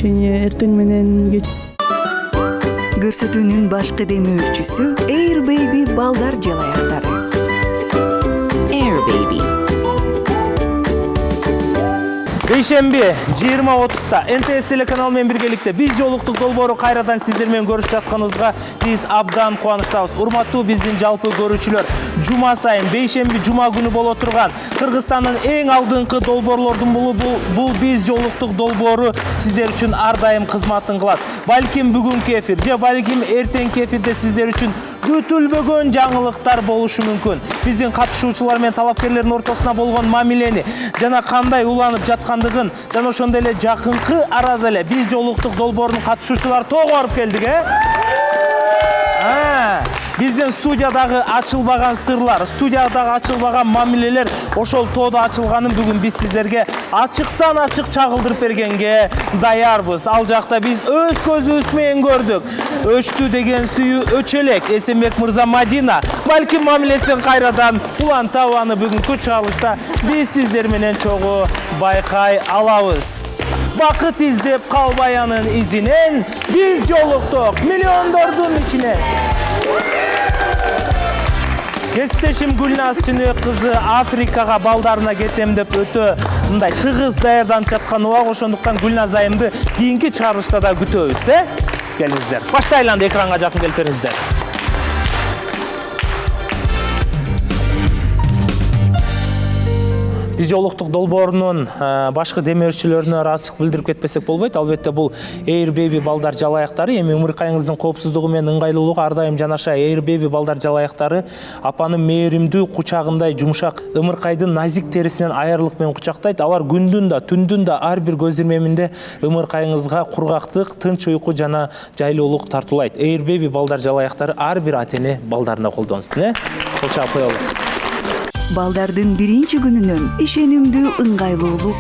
решение эртең менен кеч. Көрсөтүүнүн башкы демөөрчүсү Air Baby балдар жалаяктары. Air Baby. Бейшемби 20:30-та НТС телеканалы менен биргеликте биз жолуктук долбоору кайрадан сиздер менен көрүшүп жатканыбызга биз абдан кубанычтабыз. Урматтуу биздин жалпы көрүүчүлөр, жума сайын бейшемби жума күнү боло турган Кыргызстандын эң алдыңкы долбоорлордун бул биз жолуктук долбоору сиздер үчүн ар дайым кызматын кылат. Балким бүгүнкү эфир же балким эртеңки эфирде сиздер үчүн күтүлбөгөн жаңылыктар болушу мүмкүн. Биздин катышуучулар менен талапкерлердин ортосуна болгон мамилени жана кандай уланып жаткандыгын жана ошондой эле жакынкы арада эле биз жолуктук долбоорунун катышуучулары тоого барып келдик, Биздин студиядагы ачылбаган сырлар, студиядагы ачылбаган мамилелер ошол тоодо ачылганын бүгүн биз сиздерге ачыктан ачык чагылдырып бергенге даярбыз. Ал жакта биз өз көзүбүз менен көрдүк. Өчтү деген сүйүү өчөлек. Эсенбек мырза Мадина балким мамилесин кайрадан улантабы аны бүгүнкү чыгарылышта биз сиздер менен чогуу байкай алабыз. Бакыт издеп калбай анын изинен биз жолуктук миллиондордун ичинен. Кесиптешим Гүлназ Чыныбек кызы Африкага балдарына кетем деп өтө мындай тыгыз даярданып жаткан убак, ошондуктан Гүлназ айымды кийинки чыгарылышта да күтөбүз, Келиңиздер. Баштайлы, экранга жакын келип бериңиздер. Биз жолуктук долбоорунун башкы демөөрчүлөрүнө ыраазычылык билдирип кетпесек болбойт. Албетте бул Air Baby балдар жалаяктары эми умуркайыңыздын коопсуздугу менен ыңгайлуулугу ар дайым жанаша Air Baby балдар жалаяктары апанын мээримдүү кучагындай жумшак ымыркайдын назик терисинен аярылык менен кучактайт. Алар күндүн да түндүн да ар бир көз ирмеминде ымыркайыңызга кургактык, тынч уйку жана жайлуулук тартуулайт. Air Baby балдар жалаяктары ар бир ата-эне балдарына колдонсун, Кол чаап коелу. Балдардын биринчи күнүнөн ишенимдүү ыңгайлуулук.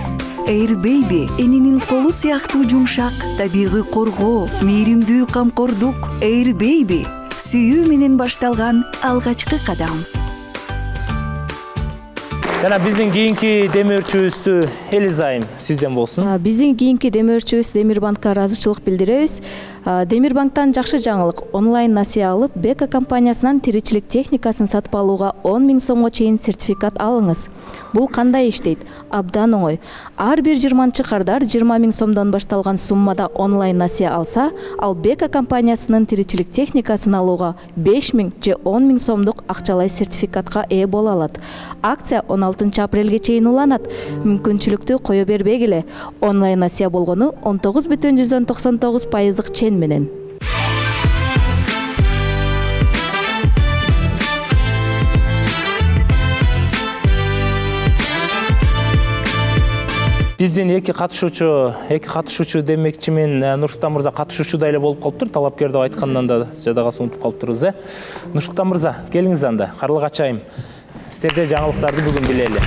Air Baby энинин колу сыяктуу жумшак, табигый коргоо, мээримдүү камкордук. Air Baby сүйүү менен башталган алгачкы кадам. Жана биздин кийинки демөөрчүбүздү Элиза айым сизден болсун. Биздин кийинки демөөрчүбүз Демирбанкка ыраазычылык билдиребиз. Демирбанктан жакшы жаңылык. Онлайн насыя алып, Бека компаниясынан тиричилик техникасын сатып алууга 10 000 сомго чейин сертификат алыңыз. Бул кандай иштейт? Абдан оңой. Ар бир 20 кардар 20 000 сомдон башталган суммада онлайн насыя алса, ал Бека компаниясынын тиричилик техникасын алууга 5 000 же 10 000 сомдук акчалай сертификатка ээ боло алат. Акция 16 апрелге чейин уланат. Мүмкүнчүлүктү кое бербегиле. Онлайн насыя болгону 19,99% чен менен. Биздин эки катышуучу демекчимен Нурсултан мырза катышуучу да эле болуп калыптыр. Талапкер деп айткандан да жадагасы унутуп калыптырбыз, Нурсултан мырза, келиңиз анда. Карлыгач айым. Сиздерде жаңылыктарды бүгүн билели.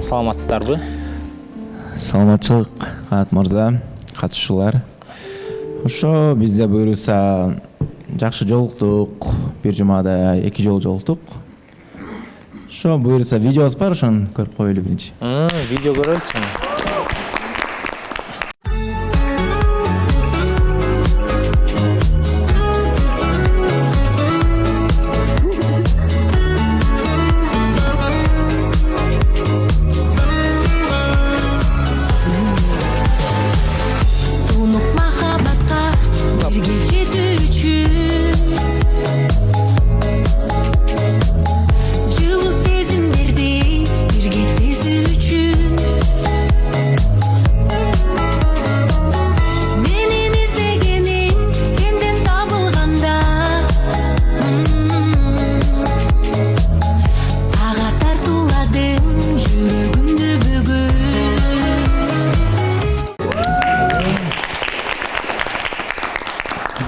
Саламатсыздарбы? Саламатчылык, Канат мырза, катышуулар. Ошо бизде буюрса жакшы жолуктук. Бир жумада 2 жолу жолуктук. Ошо буюрса видеобуз бар, ошону көрүп коелу биринчи. Видео көрөлүчү.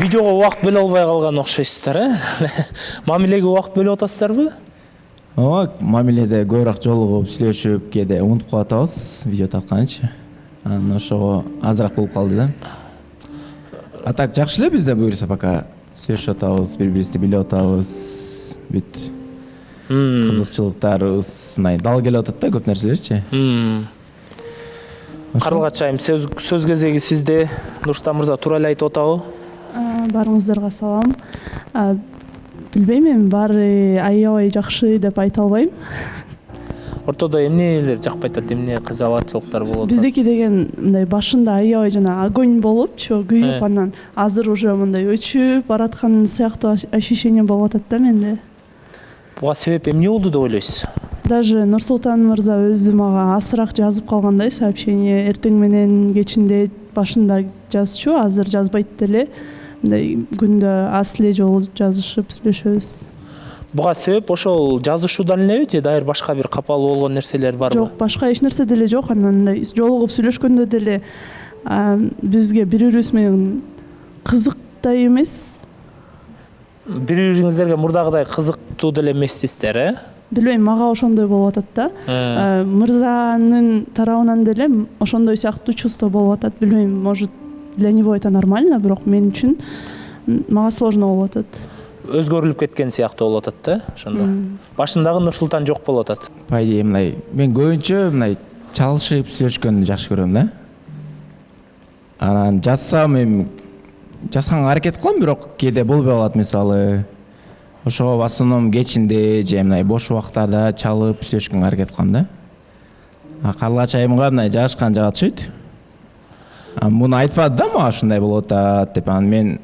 Видеого убакыт бөлө албай калган окшойсуздар, Мамилеге убакыт бөлүп атасыздарбы? Ооба, мамиледе көбүрөөк жолугуп, сүйлөшүп, кээде унутуп калатабыз видео тартканчы. Анан ошого азыраак болуп калды да. А так жакшы эле бизде буюрса пока сүйлөшүп атабыз, бири-бирибизди билип атабыз. Бүт кызыкчылыктарыбыз мындай дал келип атат да көп нерселерчи. Карлыгач айым, сөз кезеги сизде. Нурсултан мырза туура эле айтып атабы? Баарыңыздарга салам. Билбейм, эми баары аябай жакшы деп айта албайм. Ортодо эмнелер жакпай атат, эмне кыжалатчылыктар болот? Биздики деген мындай башында аябай жана огонь болупчу, күйүп, анан азыр уже мындай өчүп бараткан сыяктуу ощущение болуп атат да менде. Буга себеп эмне болду деп ойлойсуз? Даже Нурсултан мырза өзү мага асыраак жазып калгандай сообщение, эртең менен кечинде башында жазчу, азыр жазбайт деле. Мындай күндө аз эле жолу жазышып сүйлөшөбүз. Буга себеп ошол жазышуудан элеби же дайыр башка бир капалуу болгон нерселер барбы? Жок, башка эч нерсе деле жок. Анан мындай жолугуп сүйлөшкөндө деле бизге бири-бирибиз менен кызык да эмес. Бири-бириңиздерге мурдагыдай кызыктуу деле эмессиздер, Билбейм, мага ошондой болуп атат да. Мырзанын тарабынан деле ошондой сыяктуу чувство болуп атат. Билбейм, может для него это нормально, бирок мен үчүн мага сложно болуп атат. Өзгөрүлүп кеткен сыяктуу болуп атат да, ошондо. Башындагы Нурсултан жок болуп атат. По идее мындай мен көбүнчө мындай чалышып сүйлөшкөндү жакшы көрөм да. Анан жазсам эми жазганга аракет кылам, бирок кээде болбой калат, мисалы. Ошого в основном кечинде же мындай бош убактарда чалып сүйлөшкөнгө аракет кылам да. Карлыгач айымга мындай жагышкан жага түшөйт. Муну айтпады да мага ушундай болуп атат деп. Анан мен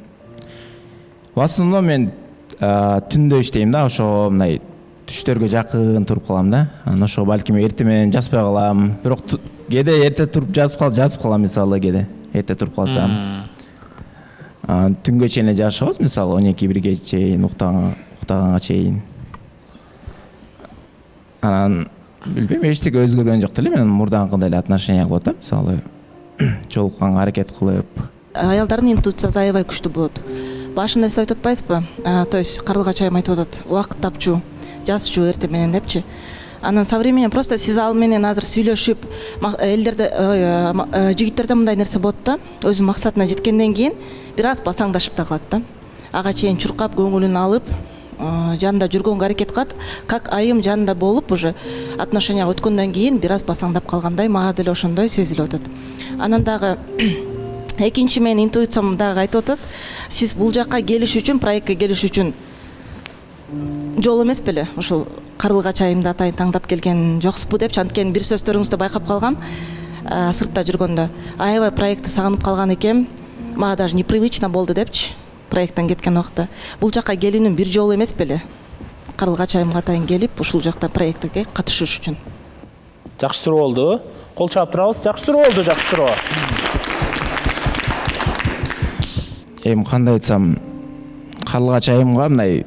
в основном мен түндө иштейм да, ошо мындай түштөргө жакын туруп калам да. Анан ошо балким эртең менен жазбай калам. Бирок кээде эрте туруп жазып калам, мисалы кээде эрте туруп калсам. Түнгө чейин жашабыз, мисалы 12-1ге чейин, уктаганга чейин. Анан билбейм, эчтеке өзгөргөн жок деле, мен мурдагыдай эле отношения кылып атам, мисалы жолукканга аракет кылып. Аялдардын интуициясы аябай күчтүү болот. Башында сиз айтып атпайсызбы? То есть Карлыгач айым айтып атат, убакыт тапчу, жазчу эртең менен депчи. Анан со временем просто сиз ал менен азыр сүйлөшүп, элдерде, жигиттерде мындай нерсе болот да. Өзү максатына жеткенден кийин бир аз басаңдашып да калат да. Ага чейин чуркап көңүлүн алып, жанында жүргөнгө аракет кылат. Как айым жанында болуп уже отношенияга өткөндөн кийин бир аз басаңдап калгандай, мага деле ошондой сезилип атат. Анан дагы экинчи менин интуициям дагы айтып атат, сиз бул жакка келиш үчүн, проектке келиш үчүн жол эмес беле? Ошол Карлыгач айымды атайын таңдап келген жоксузбу депчи. Анткени бир сөздөрүңүздө байкап калгам, сыртта жүргөндө. Аябай проектти сагынып калган экем, мага даже непривычно болду депчи. Проекттен кеткен убакта. Бул жакка келүүнүн бир жолу эмес беле? Карлыгач айымга атайын келип, ушул жакта проектке катышыш үчүн. Жакшы суроо болду. Кол чаап турабыз. Жакшы суроо болду, жакшы суроо. Эми кандай айтсам, Карлыгач айымга мындай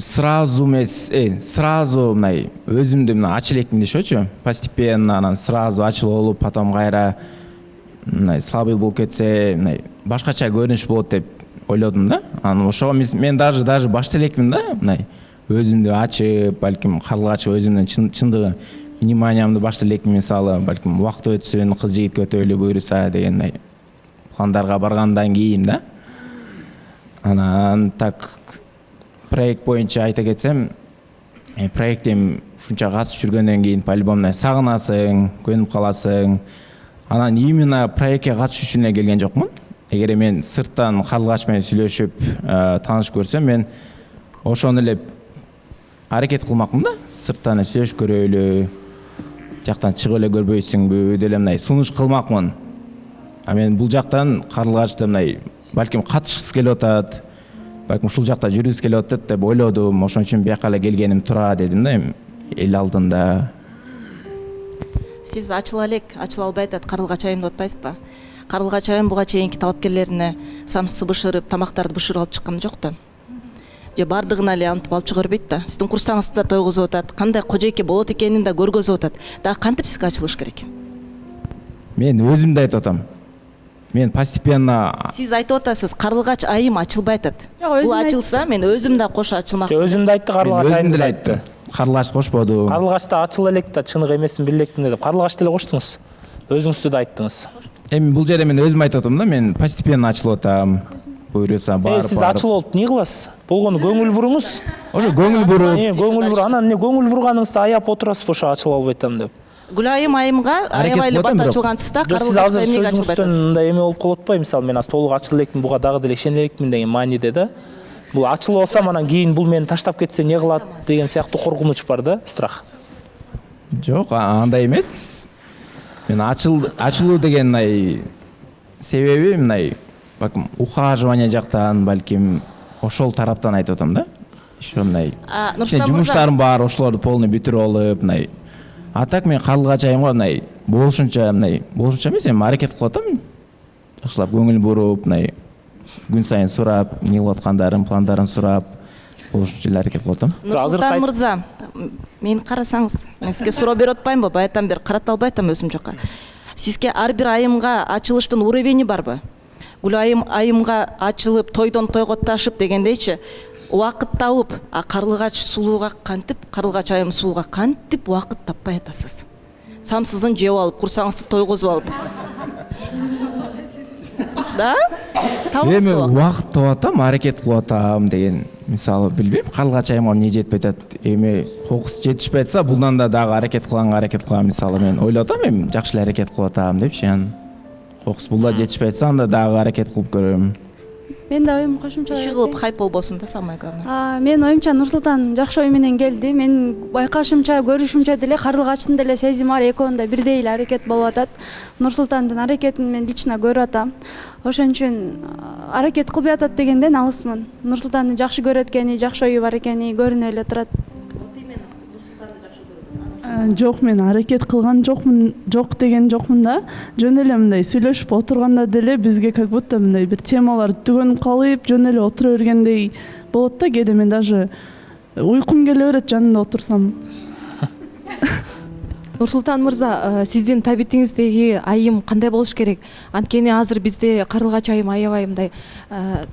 сразу эмес, сразу мындай өзүмдү мына ача элекмин дешечү. Постепенно анан сразу ачыл болуп, потом кайра мындай слабый болуп кетсе, мындай башкача көрүнүш болот деп ойлодум да. Анан ошого мен даже башта элекмин да, мындай өзүмдү ачып, балким Карлыгач өзүмдүн чындыгы вниманиямды башта элекмин, мисалы, балким убакыт өтсүн, кыз жигитке өтөлү буйруса дегендей пландарга баргандан кийин да. Анан так проект боюнча айта кетсем, проекттен ушунча катышып жүргөндөн кийин по-любому сагынасың, көнүп каласың. Анан именно проектке катышуу үчүн келген жокмун. Эгер мен сырттан Карлыгач менен сүйлөшүп, таанышып көрсөм, мен ошону эле аракет кылмакмын да. Сырттан сүйлөшүп көрөлү, жактан чыгып эле көрбөйсүңбү, деле мындай сунуш кылмакмын. А мен бул жактан Карлыгачты мындай балким катышкысы келип атат, балким ушул жакта жүргүс келип атат деп ойлодум. Ошон үчүн бияка эле келгеним туура дедим да, эл алдында. Сиз ачыла элек, ачыла албай атат Карлыгач айым деп атпайсызбы? Карлыгач айым буга чейинки талапкерлерине самсы бышырып, тамактарды бышырып алып чыккан жок да. Же бардыгына эле антып алып чыга бербейт да. Сиздин курсаңызды да тойгузуп атат, кандай кожойке болот экенин да көргөзүп атат. Дагы кантип сизге ачылыш керек? Мен өзүм да айтып атам. Мен постепенно... Сиз айтып атасыз, Карлыгач айым ачылбай атат. Бул ачылса, мен өзүм да кош ачылмак. Өзүм да айтты, Карлыгач айым да айтты. Карлыгач кошподу. Карлыгач да ачыл элек да чыныгы эмесин билектин деп. Карлыгач деле коштуңуз. Өзүңүз да айттыңыз. Эми бул жерде мен өзүм айтып атам да, мен постепенно ачылып атам. Буюрса барып. Сиз ачылып алып эмне кыласыз? Болгону көңүл буруңуз. Ошо көңүл буруп. Көңүл буруп, анан эмне көңүл бурганыңызды аяп отурасыз ошо ачылып албай атам деп. Гүлайым айымга аябай эле бат ачылгансыз да, Сиз карылгачка азыр эмнеге ачылбай сөзүңүздөн атасыз? мындай эме болуп калып атпайбы? Мисалы мен азыр толук ачылып элекмин, буга дагы деле ишене элекмин деген мааниде да. Бул ачылып алсам анан кийин бул мени таштап кетсе эмне кылат деген сыяктуу коркунуч бар да, страх. Жок, андай эмес. Мен ачылуу деген себеби мындай балким ухаживание жактан, балким ошол тараптан айтып атам да. Ошо мындай жумуштарым бар, ошолорду полный бүтүрүп алып, мындай. А так мен карлыгач айымга мындай болушунча эмес, эми аракет кылып атам. Жакшылап көңүл буруп, мындай күн сайын сурап, эмне кылып аткандарын, пландарын сурап, болушунча эле аракет кылып атам. Нурсултан мырза, мени карасаңыз, мен сизге суроо берип атпаймынбы? Баягыдан бери карата албай атам өзүм жака. Сизге ар бир айымга ачылыштын уровени барбы? Гүл айымга ачылып, тойдон тойго ташып дегендейчи, убакыт табып, карлыгач сулууга кантип, карлыгач айым сулууга кантип убакыт таппай атасыз? Самсызын жеп алып, курсаңызды тойгозуп алып. Да? Эми убакыт таап атам, аракет кылып атам деген, мисалы билбейм, карлыгач айымга эмне жетпей атат, эми кокус жетишпей атса, булдан да дагы аракет кылган, мисалы мен ойлоп атам, эми жакшы эле аракет кылып атам депчи, анан кокус булда жетишпей атса, анда дагы аракет кылып көрөм. Мен да оюм кошумча. Иши кылып хайп болбосун да, самое главное. Мен оюмча Нурсултан жакшы ой менен келди. Мен байкашымча, көрүшүмчө деле карлыгачтын деле сезими бар, экөөнүн да бирдей эле аракет болуп атат. Нурсултандын аракетин мен лично көрүп атам. Ошон үчүн аракет кылбай атат дегенден алысмын. Нурсултанды жакшы көрөт экени, жакшы ою бар экени көрүнө эле турат. Жок, мен аракет кылган жокмун, жок деген жокмун да. Жөн эле мындай сүйлөшүп отурганда деле бизге как будто мындай бир темалар түгөнүп калып, жөн эле отура бергендей болот да. Кээде мен даже уйкум келе берет жанында отурсам. Нурсултан мырза, сиздин табитиңиздеги айым кандай болуш керек? Анткени азыр бизде карлыгач айым аябай мындай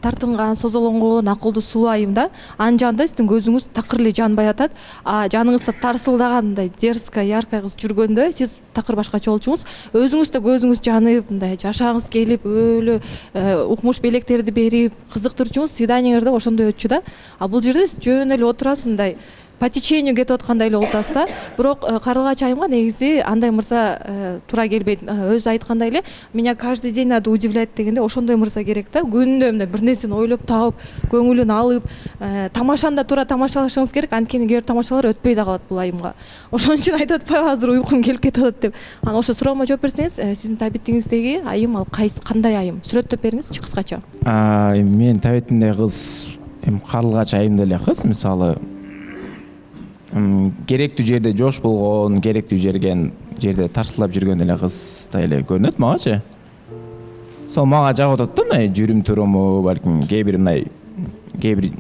тартынган, созолонгон, акылдуу, сулуу айым да. Анын жанында сиздин көзүңүз такыр эле жанбай атат. Жаныңызда тарсылдаган мындай дерзкая, яркая кыз жүргөндө сиз такыр башкача болчуңуз. Өзүңүз да көзүңүз жанып, мындай жашагыңыз келип, өлө укмуш белектерди берип, кызыктырчуңуз свиданиеңерде ошондой өтчү да. А бул жерде сиз жөн эле отурасыз, мындай по течению кетип аткандай эле болуп атасыз да. Бирок карлыгач айымга негизи андай мырза туура келбейт. Өзү айткандай эле, меня каждый день надо удивлять дегенде, ошондой мырза керек да. Күнүнө мындай бир нерсени ойлоп таап, көңүлүн алып, тамашаны да туура тамашалашыңыз керек. Анткени кээ бир тамашалар өтпөй да калат бул айымга. Ошон үчүн айтып атпайбы, азыр уйкум келип кетип атат деп. Анан ошо суроомо жооп берсеңиз, сиздин табитиңиздеги айым ал кандай айым? Сүрөттөп бериңизчи кыскача. Мен табитимдеги кыз эми карлыгач айым деле кыз, мисалы керектүү жерде жош болгон, керектүү жерде тарсылдап жүргөн эле кыздай эле көрүнөт магачы. Сол мага жагып атат да, мындай жүрүм туруму, балким кээ бир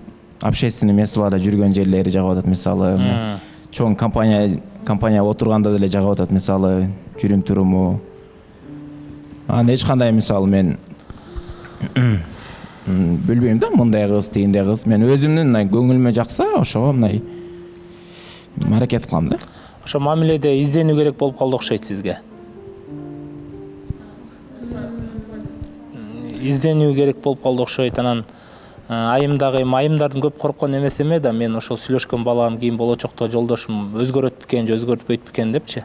общественный местоларда жүргөн жерлери жагып атат, мисалы чоң компания отурганда деле жагып атат, мисалы жүрүм туруму. Анан эч кандай, мисалы мен билбейм да, мындай кыз, тигиндей кыз. Мен өзүмдүн көңүлүмө жакса, ошого мындай аракет кылам да. Ошо мамиледе изденүү керек болуп калды окшойт сизге. Изденүү керек болуп калды окшойт. Анан айымдардын көп корккон эмеси эме да, мен ошол сүйлөшкөн балам кийин болочокто жолдошум өзгөрөт бекен же өзгөртпөйт бекен депчи.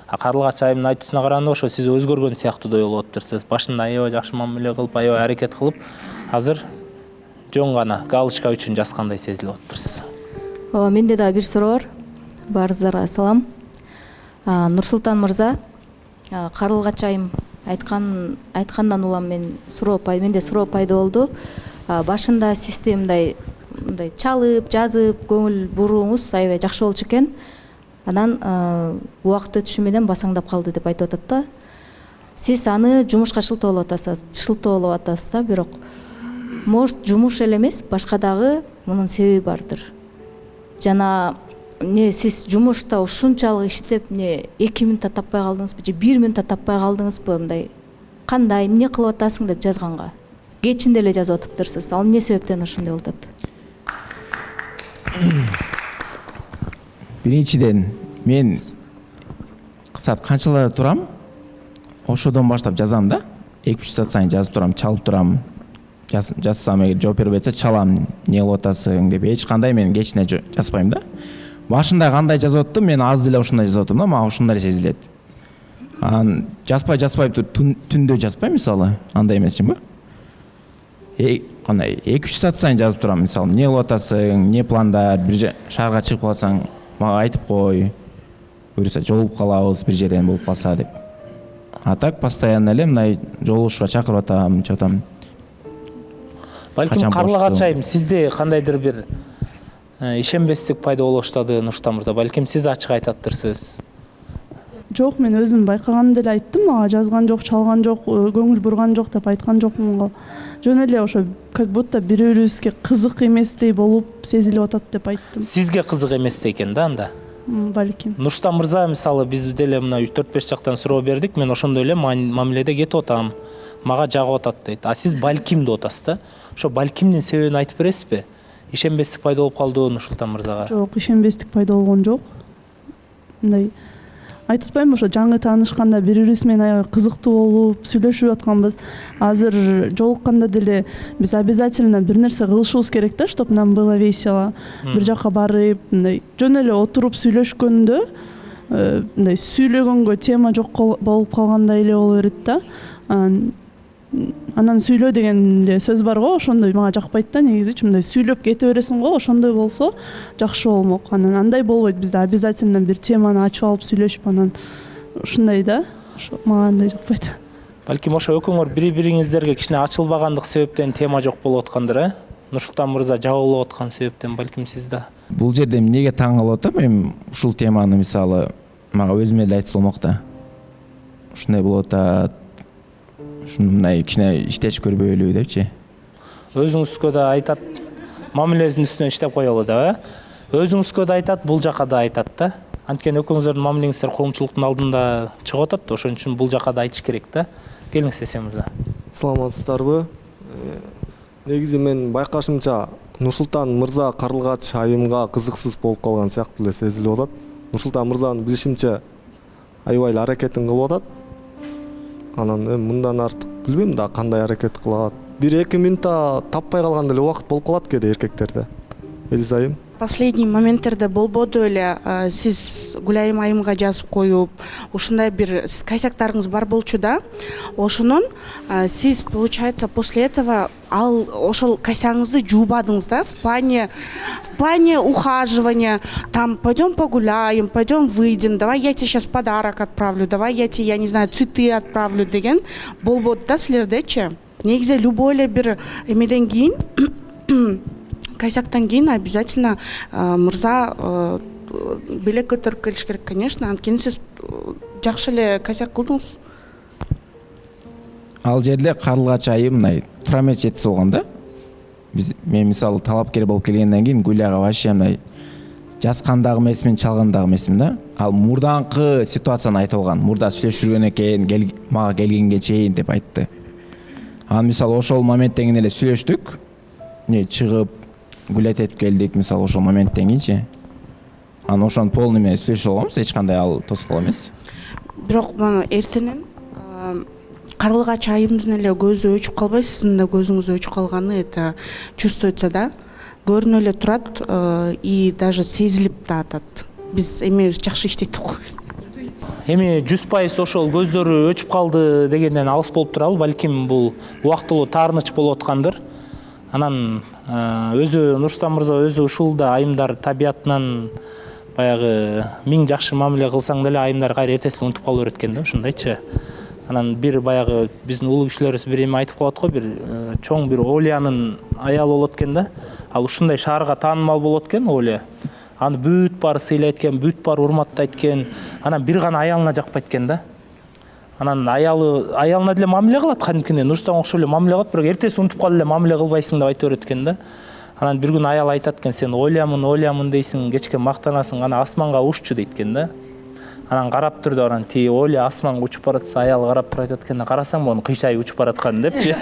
Карлыгач айымдын айтуусуна караганда ошо сиз өзгөргөн сыяктуудай болуп атыптыр. Башында аябай жакшы мамиле кылып, аябай аракет кылып, азыр жөн гана галочка үчүн жазгандай сезилип атыптырсыз. Менде да бир суроо бар. Баарыңыздарга салам. Нурсултан мырза, карлыгач айым айткандан улам менде суроо пайда болду. Башында сизди мындай чалып, жазып, көңүл бурууңуз аябай жакшы болчу экен. Анан убакыт өтүшү менен басаңдап калды деп айтып атат да. Сиз аны жумушка шылтоолоп атасыз да, бирок может жумуш эле эмес, башка дагы мунун себеби бардыр. Жана сиз жумушта ушунчалык иштеп 2 мүнөт таппай калдыңызбы же 1 мүнөт таппай калдыңызбы, мындай кандай эмне кылып атасың деп жазганга кечинде эле жазып атыптырсыз. Ал эмне себептен ошондой болуп атат? Биринчиден мен кысат канчалар турам, ошодон баштап жазам да. 2-3 саат сайын жазып турам, чалып турам. Жазсам эгер жооп бербей атса чалам, не кылып атасың деп. Эч кандай мен кечине жазбайм да. Башында кандай жазып аттым, мен аз деле ушундай жазып аттым да, мага ушундай сезилет. Жазбай түндө жазбайм мисалы, андай эмесчимби? Кандай 2-3 саат сайын жазып турам, мисалы, не кылып атасың, не пландар, бир шаарга чыгып калсаң, мага айтып кой. Буюрса жолугуп калабыз бир жерден болуп калса деп. А так постоянно эле мындай жолугушууга чакырып атам, чотам. Балким Карлыгач айым сизде кандайдыр бир ишенбестик пайда боло баштады Нурсултан мырза. Балким сиз ачык айтаттырсыз. Жок, мен өзүм байкаганымды эле айттым, ага жазган жок, чалган жок, көңүл бурган жок деп айткан жокмун. Жөн эле ошо как будто бири-бирибизге кызык эместей болуп сезилип атат деп айттым. Сизге кызык эместей экен да анда? Балким. Нурсултан мырза, мисалы биз деле мына 4-5 жактан суроо бердик, мен ошондой эле мамиледе кетип атам. Мага жагып атат дейт. А сиз балким деп атасыз да? Ошо балкимдин себебин айтып бересизби? Ишенбестик пайда болуп калды Нурсултан мырзага? Жок, ишенбестик пайда болгон жок. Мындай айтып атпаймынбы, ошо жаңы таанышканда бири-бирибиз менен аябай кызыктуу болуп сүйлөшүп атканбыз. Азыр жолукканда деле биз обязательно бир нерсе кылышыбыз керек да, чтоб нам было весело. Бир жака барып, мындай жөн эле отуруп сүйлөшкөндө, мындай сүйлөгөнгө тема жок болуп калгандай эле боло берет да. Анан сүйлөө деген эле сөз бар го, ошондой мага жакпайт да негизичи. Мындай сүйлөп кете бересиң го, ошондой болсо жакшы болмок. Анан андай болбойт, бизде обязательно бир теманы ачып алып сүйлөшүп, анан ушундай да. Ошо мага андай жакпайт. Балким ошо экөөңөр бири-бириңиздерге кичине ачылбагандык себептен тема жок болуп аткандыр, Нурсултан мырза жабылып аткан себептен балким сизде. Бул жерде эмнеге таң калып атам, эми ушул теманы мисалы мага өзүмө эле айтса болмок да. Ушундай болуп атат. Ушундай кичине иштешип көрбөйлүбү депчи. Өзүңүзгө да айтат, мамилесинин үстүнө иштеп коелу да, өзүңүзгө да айтат, бул жака да айтат да. Анткени экөөңүздөрдүн мамилеңиздер коомчулуктун алдында чыгып атат, ошон үчүн бул жака да айтыш керек да. Келиңиз Эсен мырза. Саламатсыздарбы? Негизи мен байкашымча Нурсултан мырза Карлыгач айымга кызыксыз болуп калган сыяктуу эле сезилип атат. Нурсултан мырзанын билишимче аябай эле аракетин кылып атат. Анан мындан артык билбейм да кандай аракет кылат. 1-2 минутта таппай калган эле убакыт болуп калат кээде эркектерде. Элиза айым. Последний моменттерде болбоду эле сиз Гүлайым айымга жазып коюп, ушундай бир косяктарыңыз бар болчу да. Ошонун сиз получается после этого ошол косягыңызды жуубадыңыз да, в плане ухаживания, там пойдем погуляем, пойдем выйдем, давай я тебе сейчас подарок отправлю, давай я тебе, я не знаю, цветы отправлю деген болбоду да силердечи. Негизи любой эле бир эмеден кийин косяктан кийин обязательно мырза белек көтөрүп келиш керек, конечно. Анткени сиз жакшы эле косяк кылдыңыз. Ал жерде Карлыгач айым мындай тура эмес жетиси болгон да. Мен мисалы талапкер болуп келгенден кийин Гүляга вообще мындай жазгандагы эмесмин, чалгандагы эмесмин да. Ал мурдаңкы ситуацияны айтып алган. Мурда сүйлөшүп жүргөн экен, мага келгенге чейин деп айтты. Анан мисалы ошол моменттен кийин эле сүйлөштүк. Чыгып гулять этип келдик, мисалы ошол моменттен кийинчи. Анан ошону полный менен сүйлөшүп алганбыз, эч кандай ал тоскоол эмес. Бирок мына эртенен Карлыгач айымдын эле көзү өчүп калбай, сиздин да көзүңүз өчүп калганы это чувствуется да. Көрүнө эле турат и даже сезилип да атат. Биз эмебиз жакшы иштейт деп коебуз. Эми 100% ошол көздөрү өчүп калды дегенден алыс болуп туралы, балким бул убактылуу таарыныч болуп аткандыр. Анан өзү Нурсултан мырза өзү ушул да айымдар табиятынан баягы миң жакшы мамиле кылсаң деле айымдар кайра эртесин унутуп кала берет экен да, ушундайчы. Анан бир баягы биздин улуу кишилерибиз бир эме айтып коет го, бир чоң бир Олянын аялы болот экен да. Ал ушундай шаарга таанымал болот экен Оля. Аны бүт баары сыйлайт экен, бүт баары урматтайт экен. Анан бир гана аялына жакпайт экен да. Анан аялына деле мамиле кылат, кадимкидей Нурсултанга окшоп эле мамиле кылат, бирок эртеси унутуп калып эле мамиле кылбайсың деп айта берет экен да. Анан бир күн аял айтат экен, сен Олямын дейсиң, кечке мактанасың, ана асманга уччу дейт экен да. Анан карап турду, анан ти Оля асманга учуп баратса, аял карап туруп айтат экен, карасаң мону кыйшайып учуп бараткан депчи.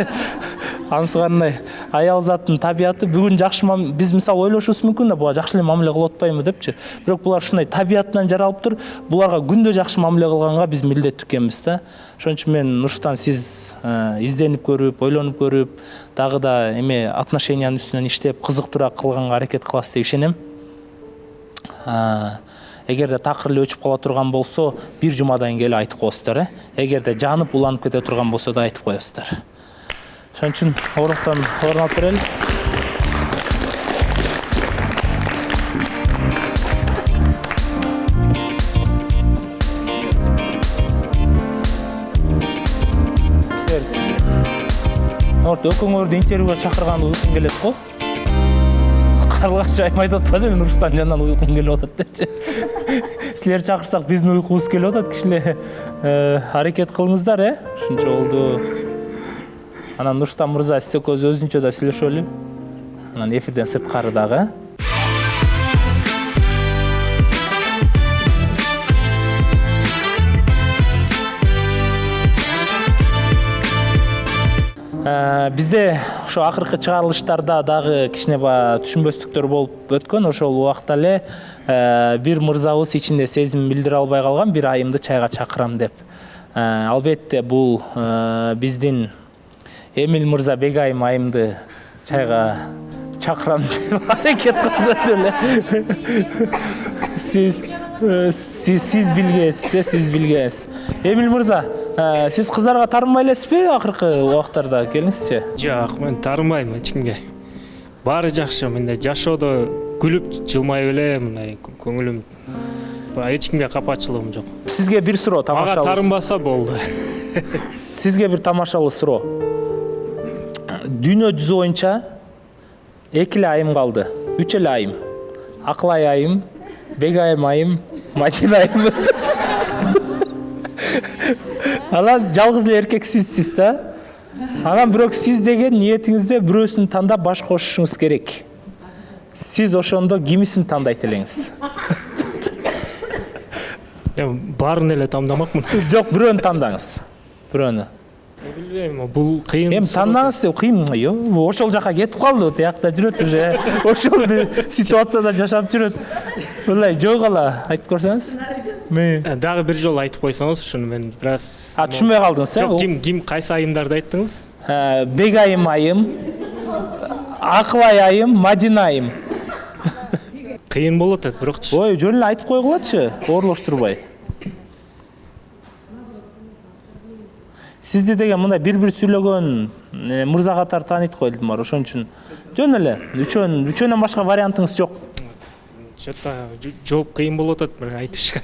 анысы кандай аял заттын табияты бүгүн жакшы биз мисалы ойлошубуз мүмкүн да буга жакшы эле мамиле кылып атпайбы депчи. Бирок булар ушундай табиятынан жаралыптыр. Буларга күндө жакшы мамиле кылганга биз милдеттүү экенбиз да. Ошон үчүн мен Нурсултан сиз изденип көрүп, ойлонуп көрүп, дагы да эме отношениянын үстүнөн иштеп, кызыктуураак кылганга аракет кыласыз деп ишенем. Эгерде такыр эле өчүп кала турган болсо, бир жумадан келип айтып коесуздар, Эгерде жанып уланып кете турган болсо да айтып коесуздар. Ошон үчүн ордуктан орун алып берели. Экөөңөрдү интервьюга чакырганды уйкум келет го. Карлгач айым айтып атпады, мен Нурсултан жанынан уйкум келип атат депчи. Силер чакырсак биздин уйкубуз келип атат, кичине аракет кылыңыздар, Ушунча болду. Анан Нурсултан мырза, сиз экөөбүз өзүнчө да сүйлөшөлү. Анан эфирден сырткары дагы. Бизде ошо акыркы чыгарылыштарда дагы кичине түшүнбөстүктөр болуп өткөн. Ошол убакта эле бир мырзабыз ичинде сезим билдире албай калган, бир айымды чайга чакырам деп. Албетте бул биздин Эмил мырза бек айымды чайга чакырам деп аракет кылды эле. Сиз билгенсиз. Эмил мырза, сиз кыздарга тарынбай элесизби акыркы убактарда? Келиңизчи. Жок, мен тарынбайм эч кимге. Баары жакшы, мындай жашоодо күлүп жылмайып эле, мындай көңүлүм эч кимге капачылыгым жок. Сизге бир суроо тамашалуу. Мага тарынбаса болду. Сизге бир тамашалуу суроо. Дүйнө жүзү боюнча 2 эле айым калды. 3 эле айым. Акылай айым, Бегайым айым, Мадина айым. Анан жалгыз эле эркек сизсиз да. Анан бирок сиз деген ниетиңизде бирөөсүн тандап баш кошушуңуз керек. Сиз ошондо кимисин тандайт элеңиз? Баарын эле тандамакмын. Жок, бирөөнү тандаңыз. Бирөөнү. Билбейм, бул кыйын. Эми тандаңыз деп кыйын. Ошол жака кетип калды, тиякта жүрөт уже. Ошол ситуацияда жашап жүрөт. Мындай жок эле айтып көрсөңүз. Дагы бир жолу айтып койсоңуз, ушуну мен бир аз түшүнбөй калдыңыз, Жок, ким кайсы айымдарды айттыңыз? Бегайым айым, Акылай айым, Мадина айым. Кыйын болот эт, бирокчу. Ой, жөн эле айтып койгулачы, оорлоштурбай. Сизди деген мындай бир-бир сүйлөгөн мырза катары тааныйт го элдим бар. Ошон үчүн жөн эле үчөөнөн башка вариантыңыз жок. Чөтө жооп кыйын болот эт, бир айтышка.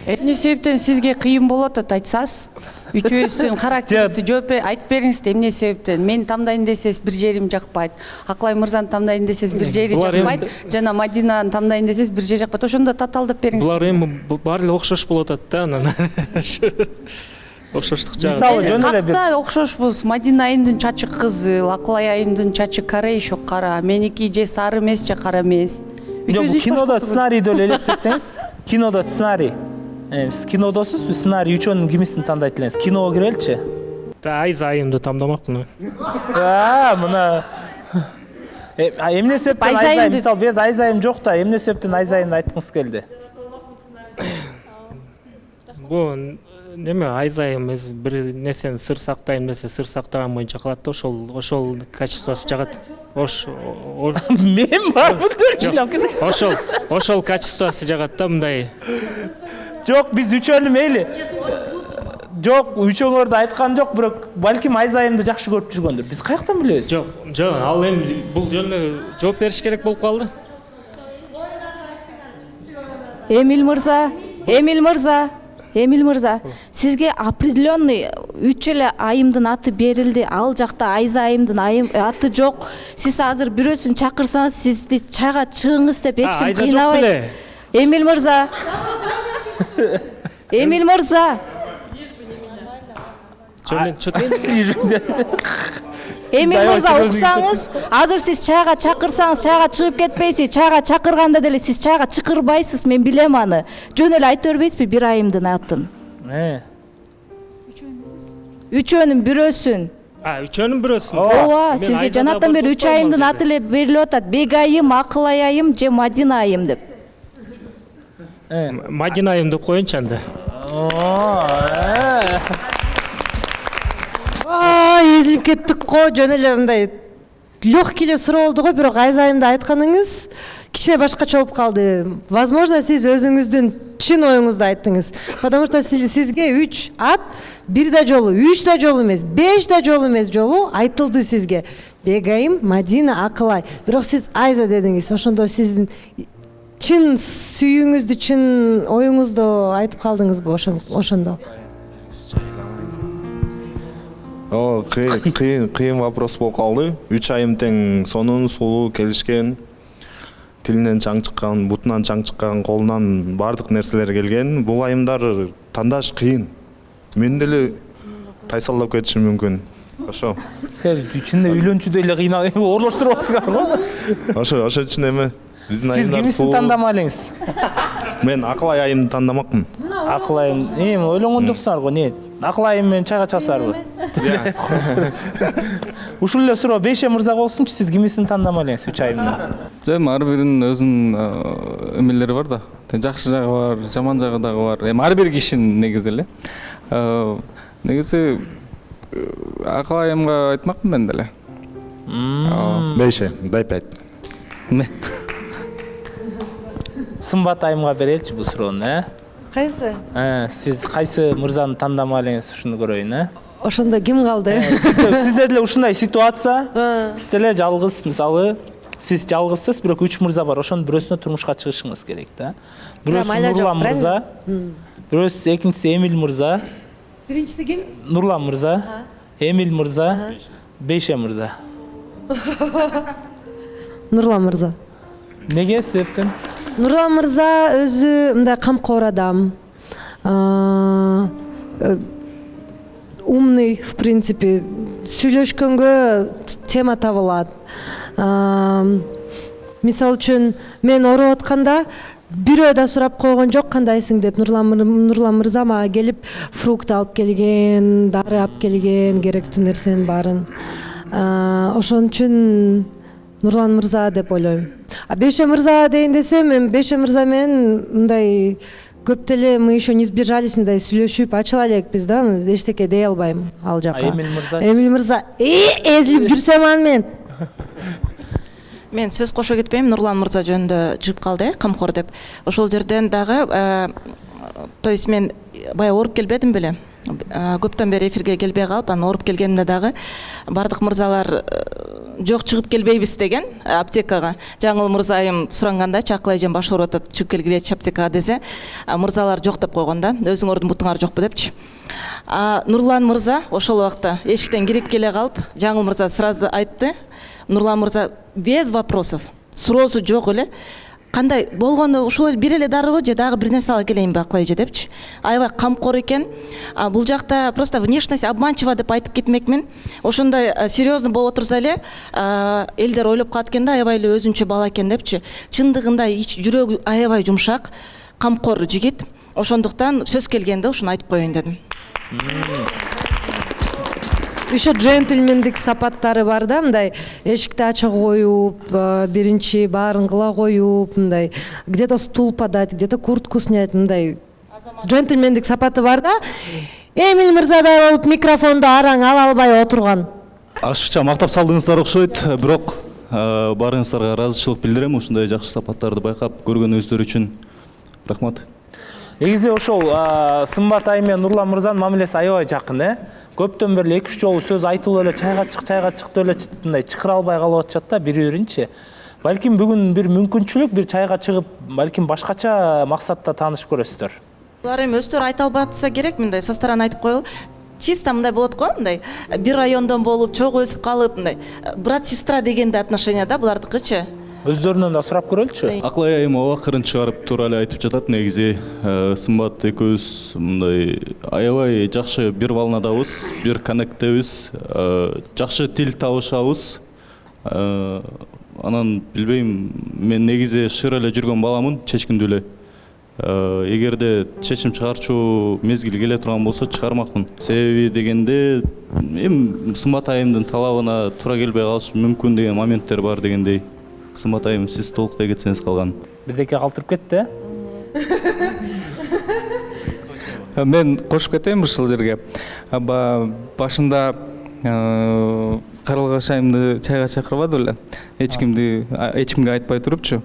Эмне себептен сизге кыйын болот деп айтсаңыз, үчөөбүздүн характерибизди жооп айтып бериңиз, эмне себептен? Мен тамдайын десеңиз бир жерим жакпайт. Акылай мырзаны тамдайын десеңиз бир жери жакпайт. Жана Мадинаны тамдайын десеңиз бир жери жакпайт. Ошондо татаалдап бериңиз. Булар эми баары эле окшош болот эт да, анан. Окшоштук жагы. Мисалы жөн эле бир. Катта окшошпуз. Мадина айымдын чачы кызыл, Акылай айымдын чачы карейшо кара, меники же сары эмес же кара эмес. Кинодо сценарийди эле элестетсеңиз, кинодо сценарий. Сиз кинодосуз, сценарий үчөөнүн кимисин тандайт элеңиз? Киного киреличи? Айза айымды тандамакмын. Мына эмне себептен Айза, мисалы бу жерде Айза айым жок да, эмне себептен Айза айымды айткыңыз келди? Бул неме Айза айым бир нерсени сыр сактайм десе, сыр сактаган боюнча кылат да, ошол качествосы жагат. Мен барбын. Ошол качествосы жагат да, мындай. Жок, биз үчөөнү мейли. Жок, үчөөңөрдү айткан жок, бирок балким Айза айымды жакшы көрүп жүргөндүр. Биз каяктан билебиз? Жок, ал эми бул жөнүндө жооп бериш керек болуп калды. Эмил мырза, сизге определенный 3 эле айымдын аты берилди. Ал жакта Айза айымдын аты жок. Сиз азыр бирөөсүн чакырсаңыз, сизди чайга чыгыңыз деп эч ким кыйнабайт. Эмил мырза. Эмил мырза, уксаңыз, азыр сиз чайга чакырсаңыз, чайга чыгып кетпейсиз. Чайга чакырганда деле сиз чайга чакырбайсыз, мен билем аны. Жөн эле айтып бербейсизби бир айымдын атын? үчөөнүн бирөөсүн. Үчөөнүн бирөөсүн. Ооба, сизге жанаттан бери 3 айымдын аты эле берилип атат. Бек айым, Акылай айым же Мадина айым деп. Мадина айым деп коеюнчу анда. Эзилип кеттик го, жөн эле мындай легкий эле суроо болду го, бирок Айза айымда айтканыңыз кичине башкача болуп калды. Возможно, сиз өзүңүздүн чын оюңузду айттыңыз. Потому что сизге 3 ат бир да жолу, 3 да жолу эмес, 5 да жолу эмес жолу айтылды сизге. Бегайым, Мадина, Акылай. Бирок сиз Айза дедиңиз. Ошондо сиздин чын сүйүүңүздү, чын оюңузду айтып калдыңызбы ошондо? Кыйын вопрос болуп калды. 3 айым тең сонун сулуу келишкен. Тилинен чаң чыккан, бутунан чаң чыккан, колунан бардык нерселер келген. Бул айымдар тандаш кыйын. Мен деле тайсалдап кетишим мүмкүн. Ошо. Сен чынында үйлөнчүдөй эле кыйналып орлоштуруп атасыңар го? Ошо үчүн эме. Сиз кимисин тандамак элеңиз? Мен Акылай айымды тандамакмын. Акылай айым, эми ойлонгондуксуңар го, не? Акылай айым менен чайга чыксарбы? Ушул эле суроо Бейше мырзага болсунчу, сиз кимисин тандамак элеңиз 3 айымдан? Эми ар биринин өзүнүн эмелери бар да. Жакшы жагы бар, жаман жагы дагы бар. Эми ар бир кишинин негизи эле. Негизи Акылай айымга айтмакмын мен деле. Бейше, дай 5. Сымбат айымга береличи бул суроону, Кайсы? Сиз кайсы мырзаны тандамак элеңиз, ушуну көрөйүн, Ошондо ким калды? Сизде деле ушундай ситуация, сиз деле жалгыз, мисалы, сиз жалгызсыз, бирок 3 мырза бар, ошонун бирөөсүнө турмушка чыгышыңыз керек да. Бирөөсү Нурлан мырза, бирөөсү экинчиси Эмил мырза. Биринчиси ким? Нурлан мырза, Эмил мырза, Бейше мырза. Нурлан мырза. Неге, себептен? Нурлан мырза өзү мындай камкор адам. Умный, в принципе, сүйлөшкөнгө тема табылат. Мисалы үчүн мен ооруп атканда бирөө да сурап койгон жок кандайсың деп. Нурлан мырза мага келип фрукт алып келген, дары алып келген, керектүү нерсенин баарын. Ошон үчүн Нурлан мырза деп ойлойм. Бейше мырза дейин десем, мен Бейше мырза менен мындай көп деле мы еще не сближались, мындай сүйлөшүп ачыла элекпиз да, эчтеке дей албайм ал жака. Эмил мырза? Эмил мырза, эзилип жүрсөм аны мен. Мен сөз кошо кетпейм, Нурлан мырза жөнүндө жыгып калды, камкор деп. Ошол жерден дагы, то есть мен бая ооруп келбедим беле. Көптөн бери эфирге келбей калып, анан ооруп келгенимде дагы бардык мырзалар жок чыгып келбейбиз деген аптекага. Жаңыл мырза айым суранганда Акылай эжем баш ооруп атат, чыгып келгилечи аптекага десе, мырзалар жок деп койгон да. Өзүңөрдүн бутуңар жокпу депчи. Нурлан мырза ошол убакта эшиктен кирип келе калып, Жаңыл мырза сразу айтты. Нурлан мырза без вопросов, суроосу жок эле. Кандай болгону ушул бир эле дарыбы же дагы бир нерсе ала келейинби Акылай эже депчи. Аябай камкор экен. Бул жакта просто внешность обманчива деп айтып кетмекмин. Ошондой серьезный болуп отурса эле элдер ойлоп калат экен да, аябай эле өзүнчө бала экен депчи. Чындыгында жүрөгү аябай жумшак, камкор жигит. Ошондуктан сөз келгенде ушуну айтып коеюн дедим. Еще джентльмендик сапаттары бар да, мындай эшикти ача коюп, биринчи баарын кыла коюп, мындай где-то стул подать, где-то куртку снять, мындай джентльмендик сапаты бар да. Эмил мырзадай болуп микрофонду араң ала албай отурган. Ашыкча мактап салдыңыздар окшойт, бирок баарыңыздарга ыраазычылык билдирем, ушундай жакшы сапаттарды байкап көргөнүңүздөр үчүн. Рахмат. Негизи ошол Сымбат айым менен Нурлан мырзанын мамилеси аябай жакын, Көптөн бери 2-3 жолу сөз айтылып эле чайга чык деп эле мындай чыкыра албай калып атышат да бири-биринчи. Балким бүгүн бир мүмкүнчүлүк, бир чайга чыгып, балким башкача максатта таанышып көрөсүздөр. Булар эми өздөрү айта албатса керек, мындай со стороны айтып коелу. Чисто мындай болот го, мындай бир райондон болуп, чогуу өсүп калып, мындай брат-сестра дегенде отношения да булардыкычы. Өздөрүнөн да сурап көрөлүчү. Акылай айым акырын чыгарып тура эле айтып жатат. Негизи Сымбат экөөбүз мындай аябай жакшы бир волнадабыз, бир коннекттебиз, жакшы тил табышабыз. Анан билбейм, мен негизи шыр эле жүргөн баламын, чечкиндүү эле. эгерде чечим чыгарчу мезгил келе турган болсо чыгармакмын. Себеби дегенде эми сымбат айымдын талабына туура келбей калышы мүмкүн деген моменттер бар дегендей. Сымбат айым, сиз толуктай кетсеңиз калган. Бирдеке калтырып кетти. Мен кошуп кетейин ушул жерге. Башында Карлыгач айымды чайга чакырбады беле. Эч кимге айтпай турупчу.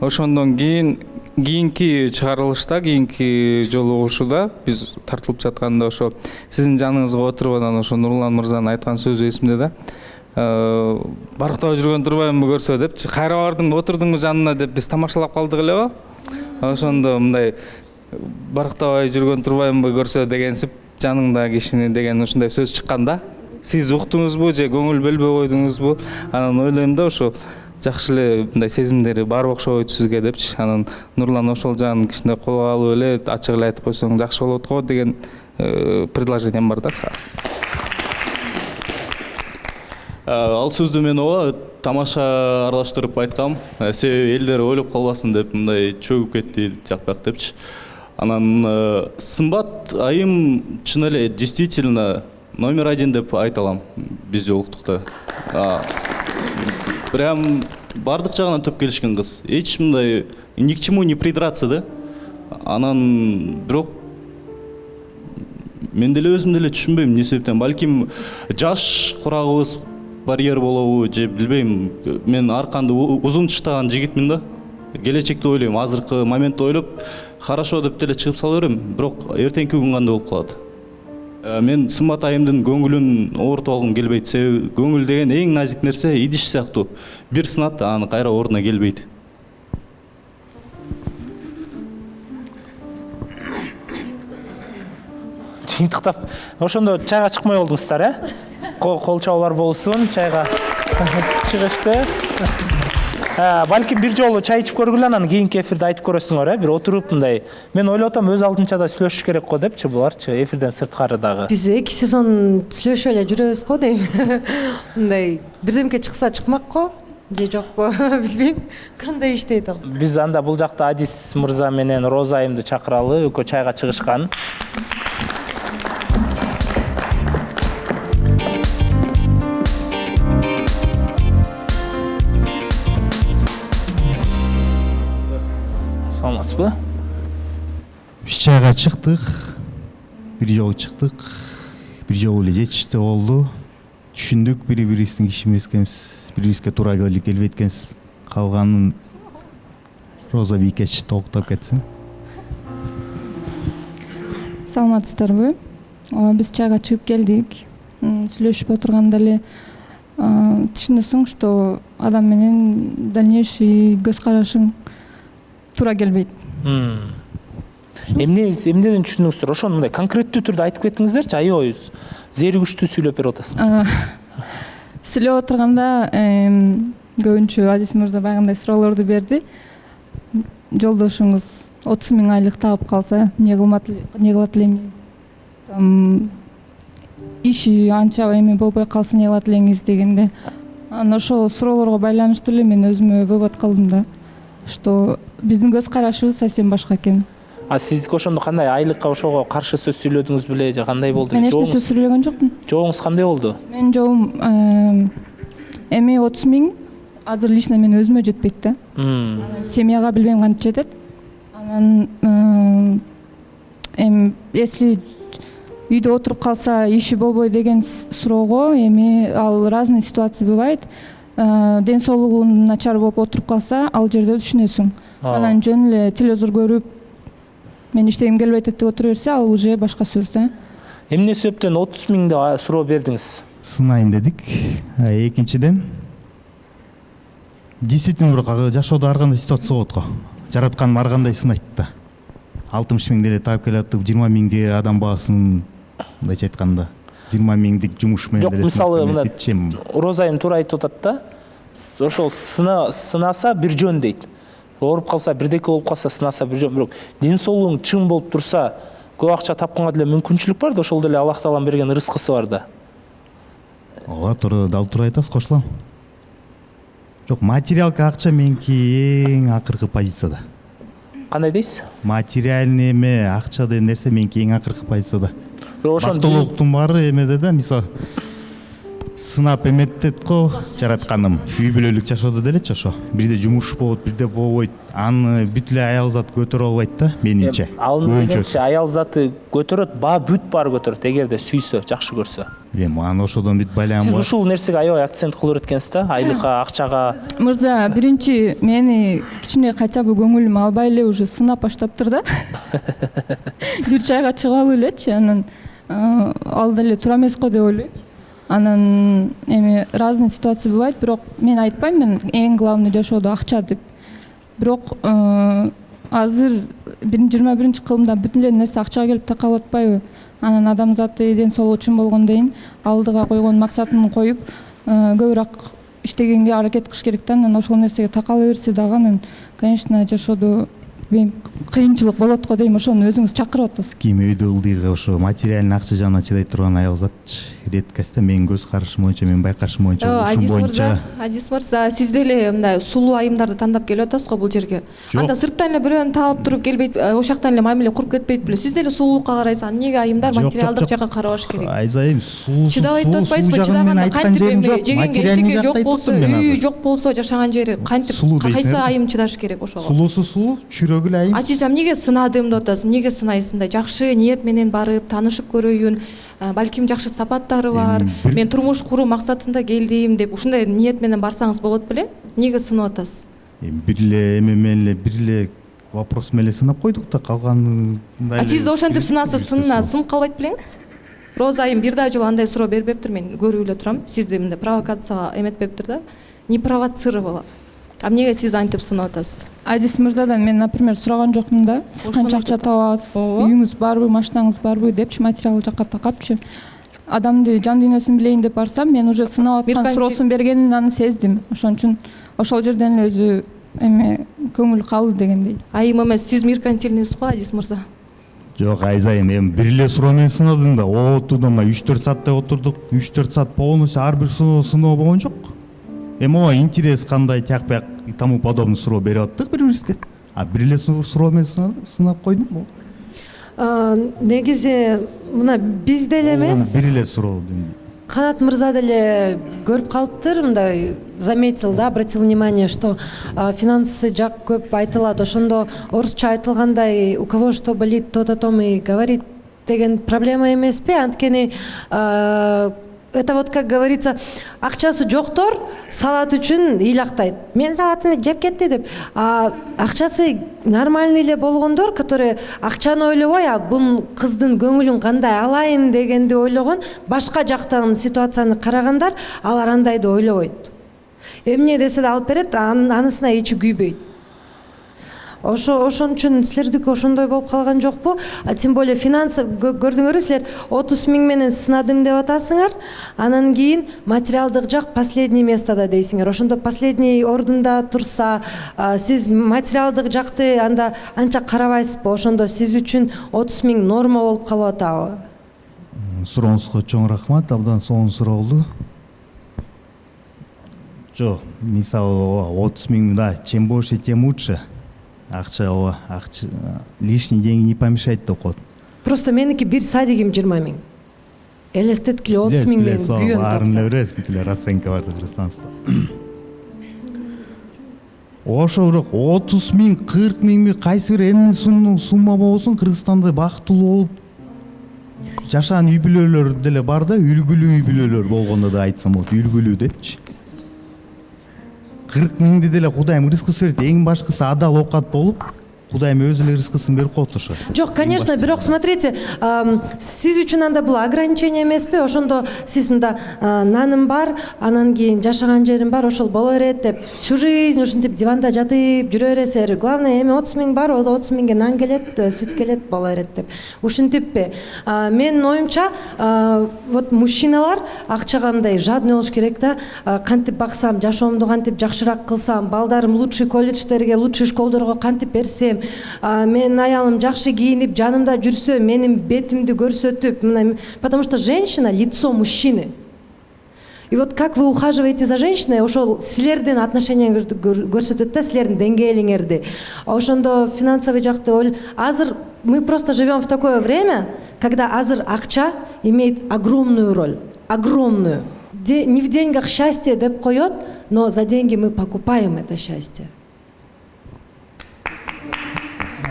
Ошондон кийинки чыгарылышта, кийинки жолугушууда биз тартылып жатканда ошо сиздин жаныңызга отуруп анан ошо Нурлан мырзанын айткан сөзү эсимде да. Барктабай жүргөн турбаймынбы көрсө деп, кайра бардым, отурдуңбу жанына деп биз тамашалап калдык эле го. Ошондо мындай барктабай жүргөн турбаймынбы көрсө дегенсип жаныңда кишини деген ушундай сөз чыккан да. Сиз уктуңузбу же көңүл бөлбөй койдуңузбу? Анан ойлойм да ошо жакшы эле мындай сезимдери бар окшойт сизге депчи. Анан Нурлан ошол жагын кичине колго алып эле ачык эле айтып койсоң жакшы болот го деген предложением бар да сага. Ал сөздү мен ооба тамаша аралаштырып айткам. Себеби элдер ойлоп калбасын деп мындай чөгүп кетти жакпак депчи. Анан сымбат айым чын эле действительно номер 1 деп айта алам биз жолуктукта. Прям бардык жагынан төп келишкен кыз. Эч мындай ни к чему не придраться да. Анан бирок мен деле өзүм деле түшүнбөйм эмне себептен. Балким жаш курагыбыз барьер болобу же билбейм. Мен арканды узун тыштаган жигитмин да. Келечекти ойлойм, азыркы моментти ойлоп, хорошо деп деле чыгып сала берем, бирок эртеңки күн кандай болуп калат. Мен сымбат айымдын көңүлүн оорутуп алгым келбейт. Себеби көңүл деген эң назик нерсе, идиш сыяктуу. Бир сынат, аны кайра ордуна келбейт. Жыйынтыктап, ошондо чайга чыкмай болдуңуздар, Кол чабуулар болсун, чайга чыгышты. Балким бир жолу чай ичип көргүлө, анан кийинки эфирде айтып көрөсүңөр, бир отуруп мындай. Мен ойлоп атам өз алдынча да сүйлөшүш керек го депчи буларчы, эфирден сырткары дагы. Биз 2 сезон сүйлөшүп эле жүрөбүз го дейм. Мындай бирдемке чыкса чыкмак го, же жокпу, билбейм. Кандай иштейт ал? Биз анда бул жакта Адис мырза менен Роза айымды чакыралы, экөө чайга чыгышкан. Саламатсызбы? Биз чайга чыктык. Бир жолу чыктык. Бир жолу эле жетишти болду. Түшүндүк бири-бирибиздин киши эмес экенбиз, бири-бирибизге туура келбейт экенбиз. Калганын Роза Бийкеч толуктап кетсин. Саламатсыздарбы? Биз чайга чыгып келдик. Сүйлөшүп отурганда эле түшүнөсүң, что адам менен дальнейший көз карашың туура келбейт. Эмнеден түшүндүңүздөр? Ошону мындай конкреттүү түрдө айтып кеттиңиздерчи, аябай зеригиштүү сүйлөп берип атасыз. Сүйлөп отурганда көбүнчө Адис мырза баягындай суроолорду берди. Жолдошуңуз 30 000 айлык таап калса, эмне кылат элеңиз? Иши анча эме болбой калса эмне кылат элеңиз дегенде, анан ошол суроолорго байланыштуу эле мен өзүмө вывод кылдым да, что биздин көз карашыбыз совсем башка экен. Сиз ошондо кандай айлыкка ошого каршы сөз сүйлөдүңүз беле же кандай болду? Мен эч нерсе сүйлөгөн жокмун. Жоогуңуз кандай болду? Менин жообум эми 30 000 азыр лично мен өзүмө жетпейт да. Семьяга билбейм кантип жетет. Анан если үйдө отуруп калса иши болбой деген суроого, эми ал разный ситуация бывает. Ден соолугу начар болуп отуруп калса, ал жерде түшүнөсүң. Анан жөн эле телевизор көрүп, мен иштегим келбейт деп отура берсе, ал уже башка сөз да. Эмне себептен 30 000 да суроо бердиңиз? Сынайын дедик. Экинчиден, действительно бир жашоодо ар кандай ситуация болот го. Жаратканым ар кандай сынайт да. 60 000 деле таап келатып, 20 000ге адам баасын, мындайча айтканда, 20 000дик жумуш менен деле. Жок, мисалы, Роза айым туура айтып атат да. Ошол сынаса бир жөн дейт. Ооруп калса, бирдеке болуп калса, сынаса бир жөн. Бирок ден соолугуң чың болуп турса, көп акча тапканга деле мүмкүнчүлүк бар да, ошол деле Аллах Тааланын берген рызкысы бар да. Ооба, туура, дал туура айтасыз, кошулам. Жок, материалка акча меники эң акыркы позицияда. кандай дейсиз? Материальный эме, акча деген нерсе меники эң акыркы позицияда. Ошон бактылуулуктун баары эмеде да, мисалы сынап эметтет го жаратканым. Үй бүлөлүк жашоодо делечи ошо. Бирде жумуш болот, бирде болбойт. Аны бүт эле аял зат көтөрө албайт да, менимче. Алын дегенче аял заты көтөрөт, бүт баары көтөрөт, эгерде сүйсө, жакшы көрсө. Эми аны ошодон бүт байланып. Сиз ушул нерсеге аябай акцент кылып эткенсиз да, айлыкка, акчага. Мырза, биринчи мени кичине хотя бы көңүлүм албай эле уже сынап баштаптыр да. Бир чайга чыгып алып элечи, анан ал деле туура эмес го деп ойлойм. Анан эми разный ситуация бывает, бирок мен айтпайм, мен эң главный жашоодо акча деп. Бирок азыр 21-кылымда бүт эле нерсе акчага келип такалып атпайбы? Анан адамзаты ден соолугу үчүн болгондойн алдыга койгон максатын коюп көбүрөөк иштегенге аракет кылыш керек да. Анан ошол нерсеге такала берсе дагы анан, конечно, жашоодо кыйынчылык болот го дейм, ошону өзүңүз чакырып атасыз. Ким өйдө ылдыйга ошо материальный акча жана чыдай турган аял зат редкость да. Менин көз карашым боюнча, менин байкашым боюнча, ушун боюнча. Адис мырза, сиз деле мындай сулуу айымдарды тандап келип атасыз го бул жерге. Анда сырттан эле бирөөнү таап туруп келбейт, ошол жактан эле мамиле куруп кетпейт беле? Сиз деле сулуулукка карайсыз, эмнеге айымдар материалдык жакка карабаш керек? Айзайым, сулуу. Чыдабайт деп атпайсызбы? Чыдаганда кантип эми жегенге эчтеке жок болсо, үй жок болсо, жашаган жери кантип кайсы айым чыдаш керек ошого? Сулуусу сулуу, чүрөгү эле айым. А сиз эмнеге сынадым деп атасыз? Эмнеге сынайсыз? Мындай жакшы ниет менен барып таанышып көрөйүн, балким жакшы сапаттары бар, мен турмуш куруу максатында келдим деп ушундай ниет менен барсаңыз болот беле? Эмнеге сынап атасыз? Бир эле эме менен эле бир эле вопрос менен сынап койдук да, калганы. А сиз ошентип сынасыз, сынып калбайт белеңиз? Роза айым бир да жолу андай суроо бербептир, мен көрүп эле турам. Сизди мындай провокацияга эметпептир да, не провоцировала. А эмнеге сиз антип сынап атасыз? Адис мырзадан мен, например, сураган жокмун да. Сиз канча акча табасыз, үйүңүз барбы, машинаңыз барбы депчи, материал жакка такапчы. Адамды жан дүйнөсүн билейин деп барсам, мен уже сынап аткан суроосун бергенин аны сездим. Ошон үчүн ошол жерден эле өзү эме көңүл калды дегендей. Айым эмес, сиз меркантильныйсыз го, Адис мырза? Жок, айзайым, эми бир эле суроо менен сынадым да. Отурдум, 3-4 сааттай отурдук. 3-4 саат полностью ар бир сыноо болгон жок. Эми ооба интерес кандай, тияк бияк и тому подобный суроо берип аттык бири-бирибизге. А бир эле суроо менен сынап койдум. Негизи мына биз деле эмес. Бир эле суроо. Канат мырза деле көрүп калыптыр, мындай заметил, да, обратил внимание, что финансы жак көп айтылат. Ошондо орусча айтылгандай, у кого что болит, тот о том и говорит деген проблема эмеспи? Анткени это вот, как говорится, акчасы жоктор салат үчүн ыйлактайт. Мен салатымды жеп кетти деп. Акчасы нормальный эле болгондор, которые акчаны ойлобой, бул кыздын көңүлүн кандай алайын дегенди ойлогон, башка жактан ситуацияны карагандар, алар андайды ойлобойт. Эмне десе да алып берет, анысына эчи күйбөйт. Ошон үчүн силердики ошондой болуп калган жокпу? Тем более финансы көрдүңөрбү, силер 30 000 менен сынадым деп атасыңар, анан кийин материалдык жак последний местода дейсиңер. Ошондо последний ордунда турса, сиз материалдык жакты анда анча карабайсызбы? Ошондо сиз үчүн 30 000 норма болуп калып атабы? Сурооңузга чоң рахмат, абдан сонун суроо болду. Жок, мисалы 30 000 да, чем больше, тем лучше. Акча, лишний деньги не помешает деп коет. Просто меники бир садигим 20 000. Элестеткиле 30 000 менен күйөм тапса. Арымда бересиз, бүтүлө расценка бар деп христианство. Ошо бирок 30 000, 40 000 кайсы бир эмне сумма болсун, Кыргызстанда бактылуу болуп жашаган үй бүлөлөр деле бар да, үлгүлүү үй бүлөлөр болгондо да айтсам болот, үлгүлүү депчи. 40 000 деле Кудайым рызкысын берет, эң башкысы адал оокат болуп, Кудайым өзү эле рызкысын берип коет ошо. Жок, конечно, бирок смотрите, сиз үчүн анда бул ограничение эмеспи? Ошондо сиз мында наным бар, анан кийин жашаган жерим бар, ошол боло берет деп, всю жизнь ушинтип диванда жатып жүрө бересиңер. Главное, эми 30 000 бар, 30 000 нан келет, сүт келет, боло берет деп. Ушинтиппи? Менин оюмча, вот мужчиналар акчага мындай жадный болуш керек да. Кантип баксам, жашоомду кантип жакшыраак кылсам, балдарым лучший колледждерге, лучший школдорго кантип берсем, менин аялым жакшы кийинип, жанымда жүрсө, менин бетимди көрсөтүп, потому что женщина — лицо мужчины. И вот как вы ухаживаете за женщиной, ошол силердин отношениеңерди көрсөтөт да, силердин деңгээлиңерди. Ошондо финансовый жакты азыр мы просто живем в такое время, когда азыр акча имеет огромную роль, огромную. Не в деньгах счастье деп коет, но за деньги мы покупаем это счастье.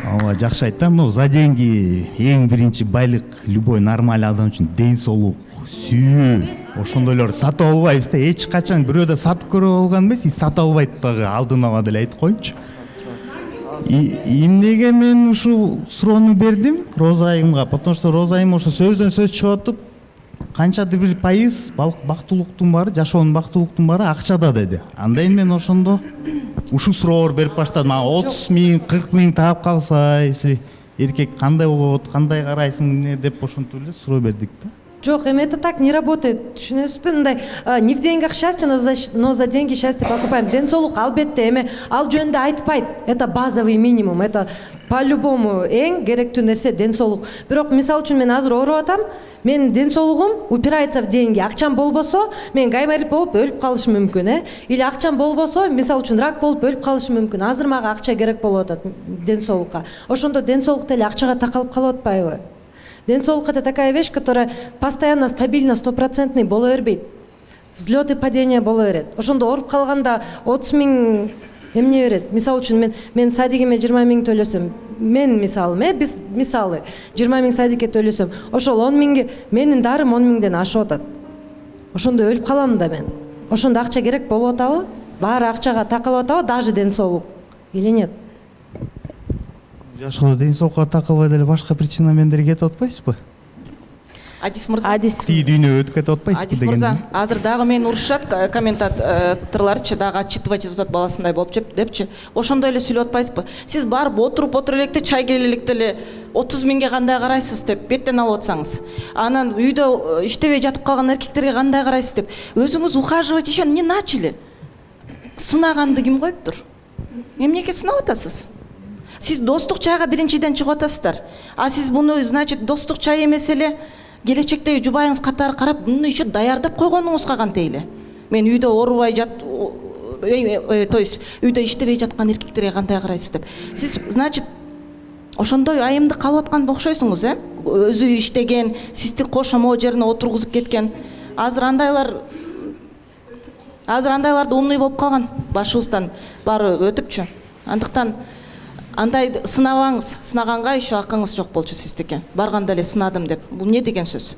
Ооба, жакшы айттым. Ну, за деньги эң биринчи байлык любой нормальный адам үчүн ден соолук, сүйүү. Ошондойлор сатып албайбыз да, эч качан бирөөдө сатып көрүп алган эмес, сатып албайт дагы, алдын ала деле айтып коеюнчу. Эмнеге мен ушул суроону бердим Роза айымга, потому что Роза айым ошо сөздөн сөз чыгып, канчадыр бир пайыз бактылыктын баары, жашоонун бактылыктын баары акчада деди. Анда мен ошондо ушул суроолор берип баштадым. 30 миң, 40 миң таап калса, если эркек кандай болот, кандай карайсың деп ошентип эле суроо бердик да. Жок, это так не работает. Түшүнөсүзбү? Мындай не в деньгах счастье, но за деньги счастье покупаем. Ден соолук албетте, эми ал жөнүндө айтпайт. Это базовый минимум. Это по-любому эң керектүү нерсе ден соолук. Бирок мисалы үчүн мен азыр ооруп атам. Менин ден соолугум упирается в деньги. Акчам болбосо, мен гайморип болуп өлүп калышым мүмкүн, Или акчам болбосо, мисалы үчүн рак болуп өлүп калышым мүмкүн. Азыр мага акча керек болуп атат ден соолукка. Ошондо ден соолукта эле акчага такалып калып атпайбы? Ден соолук — это такая вещь, которая постоянно, стабильно, 100% боло бербейт. Взлет и падение боло берет. Ошондо ооруп калганда 30 миң эмне берет? Мисалы үчүн мен садигиме 20 миң төлөсөм. Мен биз мисалы 20 миң садикке төлөсөм. Ошол 10 миңге менин дарым 10 миңден ашып атат. Ошондо өлүп калам да мен. Ошондо акча керек болуп атабы? Баары акчага такалып атабы, даже ден соолук? Или нет? Жашоо ден соолукка такылбай деле башка причина мендер кетип атпайсызбы? Адис мырза. Дүйнө өтүп кетип атпайсызбы? Адис мырза, азыр дагы мени урушат комментаторлорчу, дагы ачытып айтып атат баласындай болуп депчи. Ошондой эле сүйлөп атпайсызбы? Сиз барып отуруп электе чай келе электе эле 30 миңге кандай карайсыз деп беттен алып атсаңыз. Анан үйдө иштебей жатып калган эркектерге кандай карайсыз деп өзүңүз ухаживать еще не начали. Сынаганды ким коюптур? Эмнеге сынап атасыз? Сиз достук чайга биринчиден чыгып атасыздар. А сиз буну, значит, достук чай эмес эле келечектеги жубайыңыз катары карап, муну еще даярдап койгонуңузга кантей эле. Мен үйдө оорубай то есть үйдө иштебей жаткан эркектерге кандай карайсыз деп. Сиз, значит, ошондой айымды калып атканда окшойсуңуз, Өзү иштеген, сизди кошомоо жерине отургузуп кеткен. Азыр андайларды умный болуп калган, башыбыздан баары өтүпчү. Андыктан андай сынабаңыз, сынаганга еще акыңыз жок болчу сиздики. Барганда эле сынадым деп. Бул не деген сөз?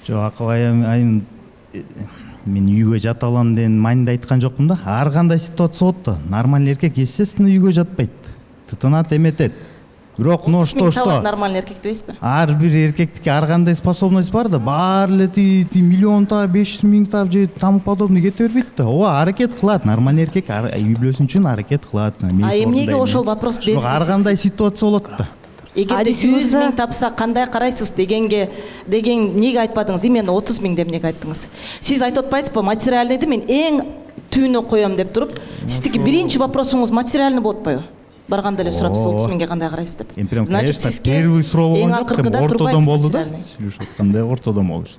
Жок, айым мен үйгө жата алам деген маанинде айткан жокмун да. Ар кандай ситуация болот да. Нормальный эркек естественно үйгө жатпайт. Тытынат, эметет. Бирок что? Нормальный эркек дейсизби? Ар бир эркектики ар кандай способность бар да, баары эле миллион таап, 500 миң таап же тому подобный кете бербейт да. Ооба, аракет кылат. Нормальный эркек үй бүлөсү үчүн аракет кылат. А эмнеге ошол вопрос бердиңиз? Ар кандай ситуация болот да. Эгерде 100 миң тапса кандай карайсыз деген неге айтпадыңыз? Именно 30 миң деп неге айттыңыз? Сиз айтып атпайсызбы, материальныйды мен эң түбүнө коем деп туруп, сиздики биринчи вопросуңуз материальный болуп атпайбы? Барганда эле сурапсыз 30 миңге кандай карайсыз деп. Значит, сиз первый суроо болгон ортодон болду да. Сүйлөшүп атканда ортодон болду.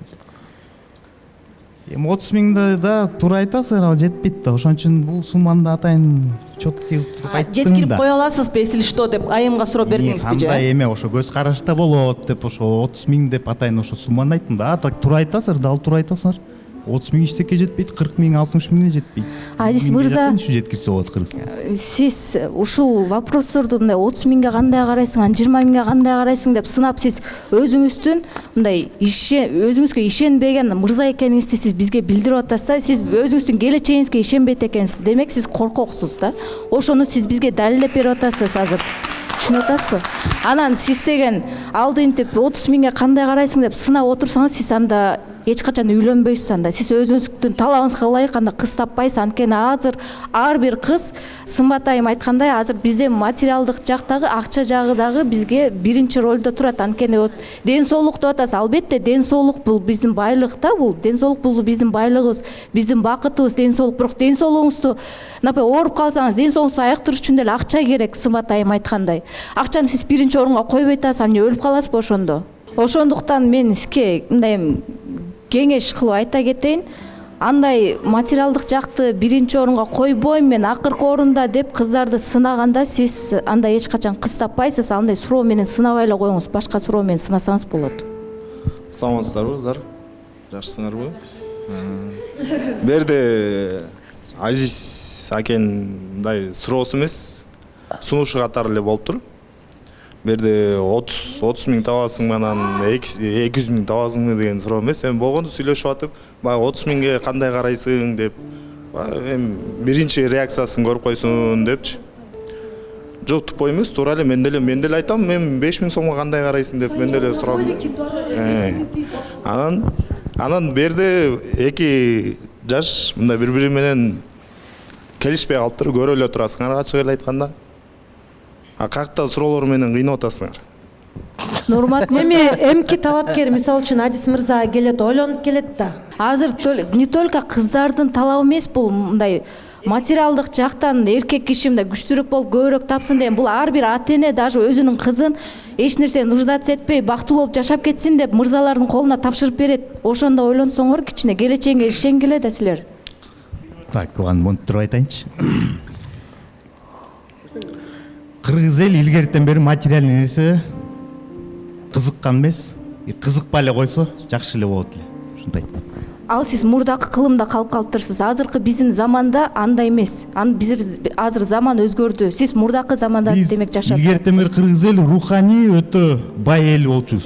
30 миңди да туура айтасыз, ал жетпейт да. Ошон үчүн бул сумманы да атайын четкий туруп айттым да. Жеткирип кое аласызбы, если что деп айымга суроо бердиңизби же? Кандай эме ошо көз карашта болот деп ошо 30 миң деп атайын ошо сумманы айттым да. Так туура айтасыздар, дал туура айтасыздар. 30 миң иштекке жетпейт, 40 миң, 60 миңге жетпейт. Адис мырза, жеткирсе болот 40. Сиз ушул вопросторду мындай 30 миңге кандай карайсың, 20 миңге кандай карайсың деп сынап, сиз өзүңүздүн мындай өзүңүзгө ишенбеген мырза экениңизди сиз бизге билдирип атасыз да. Сиз өзүңүздүн келечегиңизге ишенбейт экенсиз. Демек сиз коркоксуз да. Ошону сиз бизге далилдеп берип атасыз азыр. Түшүнүп атасызбы? Анан сиз деген алдынтип 30 миңге кандай карайсың деп сынап отурсаңыз, сиз анда эч качан үйлөнбөйсүз анда. Сиз өзүңүздүн талабыңызга ылайык анда кыз таппайсыз. Анткени азыр ар бир кыз Сымбат айым айткандай, азыр бизде материалдык жактагы, акча жагы дагы бизге биринчи ролдо турат. Анткени ден соолук деп атасыз. Албетте ден соолук бул биздин байлык да, бул ден соолук бул биздин байлыгыбыз, биздин бакытыбыз ден соолук. Бирок ден соолугуңузду, например, ооруп калсаңыз, ден соолугуңузду аяктырыш үчүн деле акча керек, Сымбат айым айткандай. Акчаны сиз биринчи орунга койбой атасыз, эмне өлүп каласызбы ошондо? Ошондуктан мен сизге мындай кеңеш кылып айта кетейин. Андай материалдык жакты биринчи орунга койбойм мен, акыркы орунда деп кыздарды сынаганда сиз андай эч качан кыз таппайсыз. Андай суроо менен сынабай эле коюңуз, башка суроо менен сынасаңыз болот. Саламатсыздарбы, кыздар? Жакшысыңарбы? Берде Азиз акенин суроосу эмес, сунушу катары эле болуп тур. Берде 30 миң табасың анан 200 миң табасыңбы деген суроо эмес. Эми болгону сүйлөшүп атып, баягы 30 миңге кандай карайсың деп, эми биринчи реакциясын көрүп койсун депчи. Жок, тупой эмес, туура эле мен деле айтам, мен 5 миң сомго кандай карайсың деп мен деле сурадым. Анан берде эки жаш мындай бири менен келишпей калыптыр, көрө эле турасыңар, ачык эле айтканда. Какта суроолор менен кыйнап атасыңар. Нурмат эми эмки талапкер, мисалы үчүн Адис мырза келет, ойлонуп келет да. Азыр не только кыздардын талабы эмес, бул мындай материалдык жактан эркек киши мындай күчтүүрөөк болуп көбүрөөк тапсын деген, бул ар бир ата-эне даже өзүнүн кызын эч нерсе нуждаться этпей бактылуу болуп жашап кетсин деп мырзалардын колуна тапшырып берет. Ошондо ойлонсоңор кичине келечегиңе ишенгиле да силер. Так, аны монтип туруп айтайынчы. Кыргыз эл илгертен бери материальный нерсе кызыккан эмес, кызыкпай эле койсо жакшы эле болот эле. Ушундай. Ал сиз мурдакы кылымда калып калыптырсыз. Азыркы биздин заманда андай эмес. Азыр заман өзгөрдү. Сиз мурдакы заманда демек жашап. Илгертен бери кыргыз эл руханий өтө бай эл болчубуз.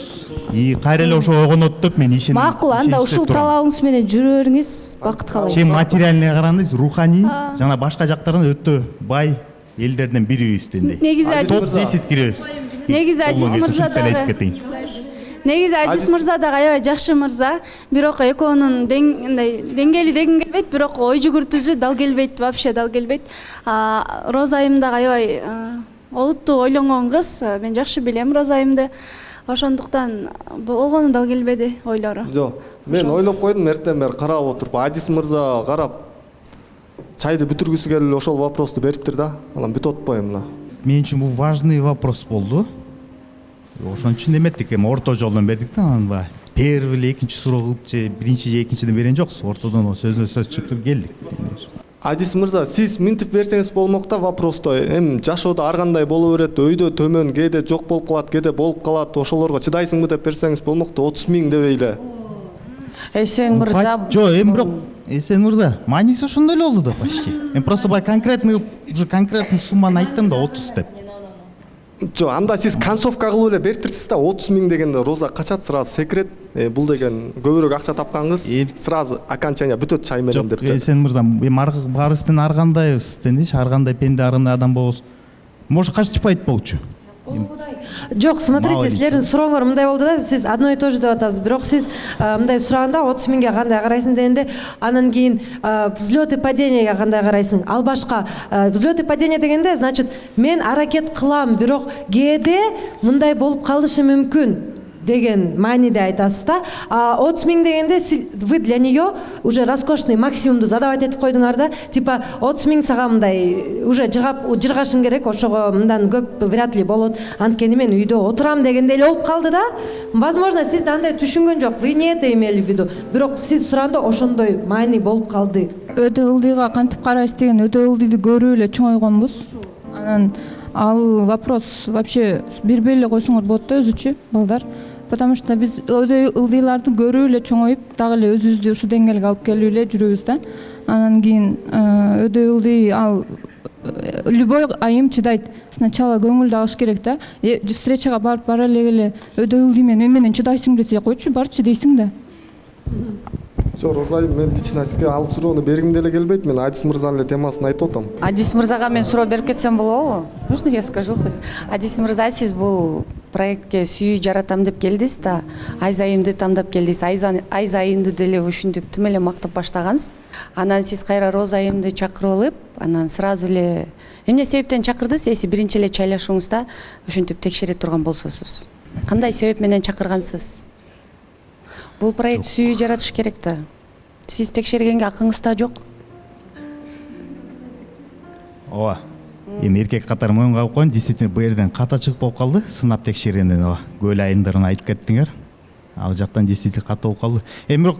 Кайра эле ошо ойгонот деп мен ишенем. Макул, анда ушул талабыңыз менен жүрө бериңиз, бакыт каалайм. Чем материальный караганда биз руханий жана башка жактардан өтө бай элдерден бирибиз дендей. Негизи топ-10 киребиз. Негизи Адис мырза дагы. Негизи Адис мырза дагы аябай жакшы мырза, бирок экөөнүн деңгээли дегим келбейт, бирок ой жүгүртүүсү дал келбейт, вообще дал келбейт. Роза айым дагы аябай олуттуу ойлонгон кыз, мен жакшы билем Роза айымды. Ошондуктан болгону дал келбеди ойлору. Жок, мен ойлоп койдум, эртең бери карап отуруп, Адис мырза карап чайды бүтүргүсү келип ошол вопросту бериптир да. Анан бүтүп атпайм мына. Мен үчүн бул важный вопрос болду. Ошон үчүн эметтик, эми орто жолдон бердик да, анан баягы первый эле экинчи суроо кылып же биринчи же экинчиден берген жоксуз, ортодон сөзүнө сөз чыгып келдик. Адис мырза, сиз минтип берсеңиз болмок да вопросту. Эми жашоодо ар кандай боло берет, өйдө төмөн, кээде жок болуп калат, кээде болуп калат, ошолорго чыдайсыңбы деп берсеңиз болмок да, 30 миң дебей эле. Эсен мырза. Жок, эми бирок Эсен мырза, мааниси ошондой эле болду да почти. Эми просто баягы конкретный сумманы айттым да, 30 деп. Жок, анда сиз концовка кылып эле бериптирсиз да, 30 миң дегенде Роза качат, сразу секрет. Бул деген көбүрөөк акча тапкан кыз, сразу окончание бүтөт чай менен деп. Жок, Эсен мырза, эми барыбыздын ар кандайбыз дендейчи, ар кандай пенде, ар кандай адам болобуз. Может, качпайт болчу. Жок, смотрите, силердин сурооңор мындай болду да, сиз одно и то же деп атасыз. Бирок сиз мындай сураганда 30 миңге кандай карайсың дегенде, анан кийин взлет и падениеге кандай карайсың? Ал башка. Взлет и падение дегенде, значит, мен аракет кылам, бирок кээде мындай болуп калышы мүмкүн деген мааниде айтасыз да. 30 миң дегенде вы для нее уже роскошный максимумду задавать этип койдуңар да. Типа 30 миң сага мындай уже жыргашың керек, ошого мындан көп вряд ли болот. Анткени мен үйдө отурам дегенде эле болуп калды да. Возможно, сиз андай түшүнгөн жок. Вы не это имели в виду. Бирок сиз суранда ошондой маани болуп калды. Өтө ылдыйга кантип карайсыз деген, өтө ылдыйды көрүп эле чоңойгонбуз. Анан ал вопрос вообще бербей эле койсоңор болот да өзүчө, балдар. Потому что биз өтө ылдыйларды көрүп эле чоңоюп, дагы эле өзүбүздү ушу деңгээлге алып келип эле жүрөбүз да. Анан кийин өтө ылдый ал любой айым чыдайт. Сначала көңүлдү алыш керек да. Встречага барып бара эле өтө ылдый менен чыдайсың десе, койчу, барчы дейсиң да. Жок, Роза айым, мен лично сизге ал суроону бергим деле келбейт. Мен Адис мырзанын эле темасын айтып атам. Адис мырзага мен суроо берип кетсем болобу? Можно я скажу? Адис мырза, сиз бул проектке сүйүү жаратам деп келдиз да, Айзайымды тандап келдиз. Айзайымды деле ушинтип тим эле мактап баштагансыз. Анан сиз кайра Роза айымды чакырып алып, анан сразу эле эмне себептен чакырдыңыз? Эси биринчи эле чайлашууңузда ушинтип текшере турган болсосуз. Кандай себеп менен чакыргансыз? Бул проект сүйүү жаратыш керек да. Сиз текшергенге акыңызда жок. Ооба. Эми эркек катары моюнга алып коюн, действительно бул жерден ката чыгып болуп калды. Сынап текшергенден ооба. Көл айымдарын айтып кеттиңер. Ал жактан действительно ката болуп калды. Эми бирок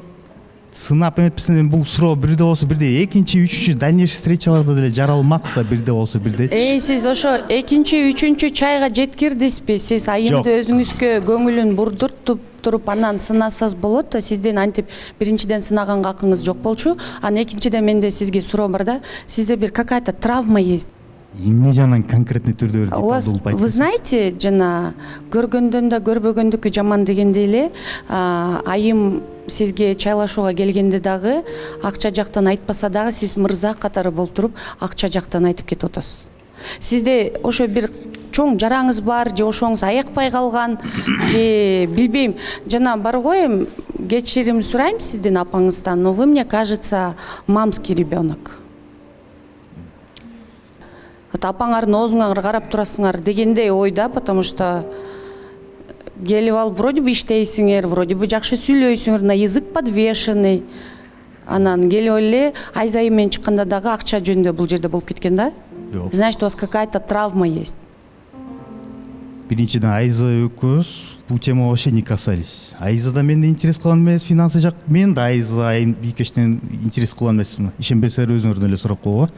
сынап эметпесин бул суроо бирде болсо бирде, экинчи, үчүнчү дальнейший встречаларда деле жаралмак да бирде болсо бирдечи. Сиз ошо экинчи, үчүнчү чайга жеткирдиңизби? Сиз айымды өзүңүзгө көңүлүн бурдуртуп туруп анан сынасаңыз болот да. Сиздин антип биринчиден сынаганга акыңыз жок болчу. Анан экинчиден менде сизге суроо бар да. Сизде bir какая-то травма есть? Эмне жанан конкретный түрдө У вас, вы знаете, жана көргөндөн да көрбөгөндүкү жаман дегендей эле, айым сизге чайлашууга келгенде дагы акча жактан айтпаса дагы сиз мырза катары болуп туруп акча жактан айтып кетип атасыз. Сизде ошо бир чоң жараңыз бар, же ошоңуз аякпай калган, же билбейм. Жана бар го эми кечирим сурайм сизден апаңыздан, но вы, мне кажется, мамский ребенок. Апаңардын оозуңар карап турасыңар дегендей ойда, потому что келип алып вроде бы иштейсиңер, вроде бы жакшы сүйлөйсүңөр, на язык подвешенный. Анан келип эле айзайым менен чыкканда дагы акча жөнүндө бул жерде болуп кеткен да? Значит, у вас какая-то травма есть. Биринчиден Айза экөөбүз бул темага вообще не касались. Айза да менде интерес кылган эмес, финансы жак. Мен да Айза айым бийкештен интерес кылган эмесмин. Ишенбесеңер өзүңөрдөн эле сурап койгула.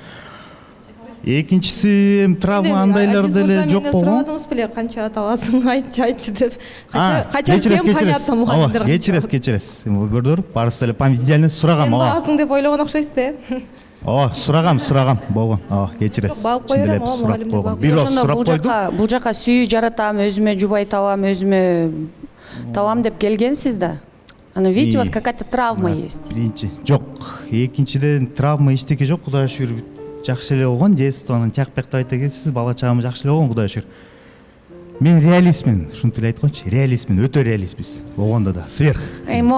Экинчиси травма андайлар деле жок болгон. Сурадыңыз беле канча табасың айтчы деп. Качан сен понятно мугалимдер. Кечиресиз. Көрдүр, барысы деле память идеально сурагам. Багасың деп ойлогон окшойсуз да. Сурагам болгон. Кечиресиз. Багып коерам, мугалимдер. Бир сурап койдум. Бул жака сүйүү жаратам, өзүмө жубай табам, өзүмө табам деп келгенсиз да. Аны видите, у вас какая-то травма есть. Биринчи жок. Экинчиден травма эчтеке жок, Кудайга шүгүр. Жакшы эле болгон, детствонун чак-пяктап айта келсиз, бала чагым жакшы эле болгон, Кудайга шүгүр. Мен реалистмин, ушинтип эле айткончу, реалистмин, өтө реалистпиз. Болгондо да сверх.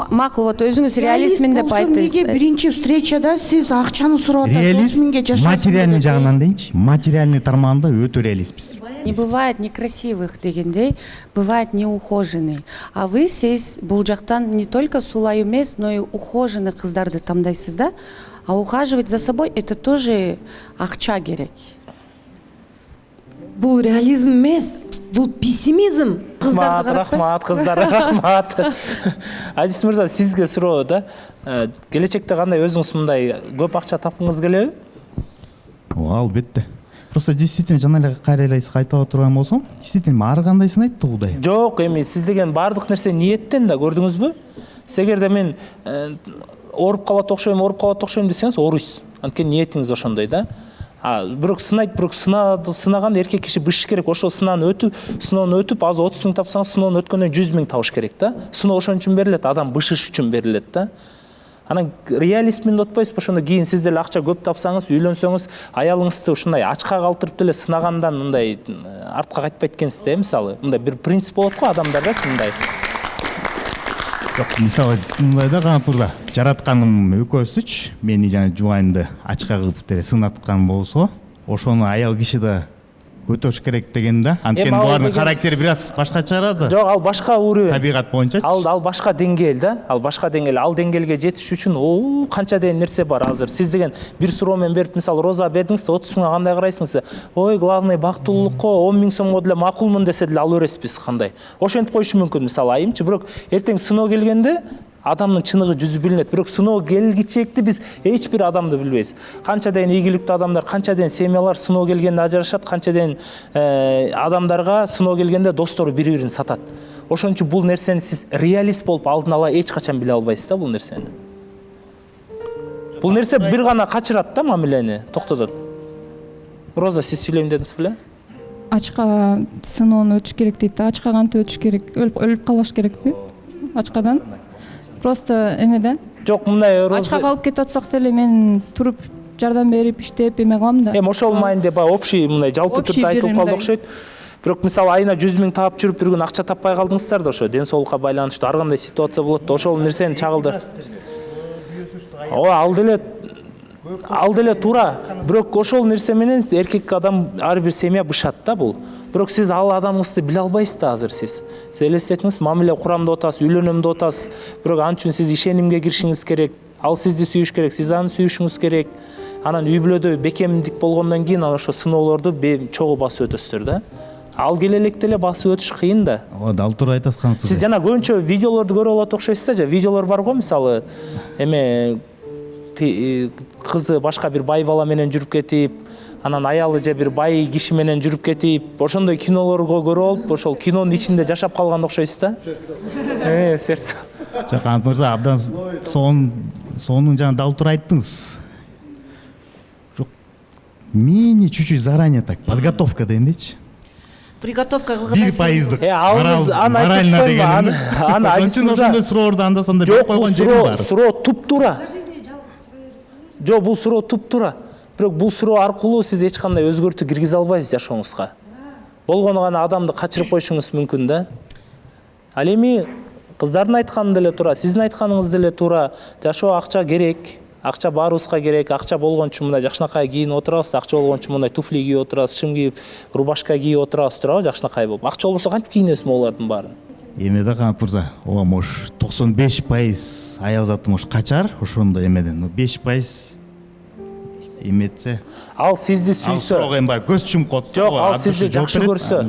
Макул, вот өзүңүз реалистмин деп айттыңыз. Эмнеге биринчи встречада сиз акчаны сурап атасыз, 30 миңге жашайсыз? Материальный жагынан дейинчи, материальный тармагында өтө реалистпиз. Не бывает некрасивых дегендей, бывает неухоженный. А вы сиз бул жактан не только сулай эмес, но и ухоженный кыздарды тандайсыз да? А ухаживать за собой это тоже акча керек. Бул реализм эмес, бул пессимизм. Рахмат, кыздар, рахмат. Азиз мырза, сизге суроо да. Келечекте кандай өзүңүз мындай көп акча тапкыңыз келеби? Албетте. Просто действительно жана эле кайрайлайсыз айтып турган болсом, действительно ар кандайсын айтты Кудай. Жок, эми сиз деген баардык нерсе ниеттен да, көрдүңүзбү? Эгерде мен ооруп калат окшойм десеңиз, ооруйсуз. Анткени ниетиңиз ошондой да. Бирок сынаган эркек киши бышыш керек. Ошол сыноону өтүп, азыр 30 миң тапсаңыз, сыноону өткөндөн 100 миң табыш керек да. Сыноо ошон үчүн берилет, адам бышыш үчүн берилет да. Анан реалистмин отпойсузбу, ошондо кийин сиз деле акча көп тапсаңыз, үйлөнсөңүз, аялыңызды ушундай ачка калтырып деле сынагандан мындай артка кайтпайт экенсиз да, мисалы. Мындай бир принцип болот го адамдарда, мындай. Жок, мисалы, мындай да кантурда жаратканым экөөсүч, мени жана жубайымды ачка кылып деле сынаткан болсо, ошону аял киши да көтөрүш керек деген да. Анткени булардын характери бир аз башкача да. Жок, ал башка уровень. Табигат боюнча. Ал башка деңгээл да. Ал башка деңгээл. Ал деңгээлге жетиш үчүн канча деген нерсе бар азыр. Сиз деген бир суроо менен берип, мисалы, роза бердиңиз, 30 миңге кандай карайсыңыз? Ой, главный бактылуулукка 10 миң сомго деле макулмун десе деле алып бересизбиз кандай. Ошентип коюшу мүмкүн, мисалы, айымчы, бирок эртең сыноо келгенде адамдын чыныгы жүзү билинет. Бирок сыноо келгичекти биз эч бир адамды билбейбиз. Канча деген ийгиликтүү адамдар, канча деген семьялар сыноо келгенде ажырашат, канча деген адамдарга сыноо келгенде достору бири-бирин сатат. Ошон үчүн бул нерсени сиз реалист болуп алдын ала эч качан биле албайсыз да бул нерсени. Бул нерсе бир гана качырат да мамилени, токтотот. Роза, сиз сүйлөйм дедиңиз беле? Ачка сыноону өтүш керек дейт да, ачка кантип өтүш керек? Өлүп калыш керекпи? Ачкадан? Просто эме да. Жок, мындай Роза. Ачка калып кетип атсак деле мен туруп жардам берип иштеп эме кылам да. Ошол майинде общий мындай жалпы түрдө айтылып калды окшойт. Бирок мисалы айына 100 миң таап жүрүп бир күн акча таппай калдыңыздар да, ошо ден соолукка байланыштуу ар кандай ситуация болот да, ошол нерсени чагылды. Ал деле туура. Бирок ошол нерсе менен эркек адам ар бир семья бышат да бул. Бирок сиз ал адамыңызды биле албайсыз да азыр сиз. Сиз элестетиңиз, мамиле курам деп атасыз, үйлөнөм деп атасыз. Бирок ал үчүн сиз ишенимге киришиңиз керек. Ал сизди сүйүш керек, сиз аны сүйүшүңүз керек. Анан үй бүлөдө бекемдик болгондон кийин ошо сыноолорду чогуу басып өтөсүздөр да. Ал келе электе эле басып өтүш кыйын да. Ооба, дал туура айтып аткансыз. Сиз жана көбүнчө видеолорду көрүп алат окшойсуз да, видеолор бар го, мисалы эме кызы башка бир бай бала менен жүрүп кетип, анан аялы же бир бай киши менен жүрүп кетип, ошондой кинолорго көрүп алып, ошол кинонун ичинде жашап калган окшойсуз да. Сердце. Жок, Канат мырза, абдан сонун жана дал туура айттыңыз. Жок, мени чуть-чуть заранее так подготовка дейинчи. Приготовка кылган 1%. Морально деген. Аны Адис мырза ошондой суроолорду анда-санда берип койгон жерим бар. Суроо туп-туура. Жок, бул суроо туп-туура. Бирок бул суроо аркылуу сиз эч кандай өзгөртүү киргизе албайсыз жашооңузга. Болгону гана адамды качырып коюшуңуз мүмкүн да. Ал эми кыздардын айтканы деле туура, сиздин айтканыңыз деле туура. Жашоо акча керек. Акча баарыбызга керек. Акча болгончу мындай жакшынакай кийинип отурабыз, акча болгончу мындай туфли кийип отурабыз, шым кийип, рубашка кийип отурабыз, туурабы, жакшынакай болуп. Акча болбосо кантип кийинесиз булардын баарын? Эме да, Канат мырза, ооба мош 95% аял заты мош качар ошондой эмеден. 5% эметсе. Ал сизди сүйсө. Суроо эми баягы көз чумуп калат. Жок, ал сизди жакшы көрсө.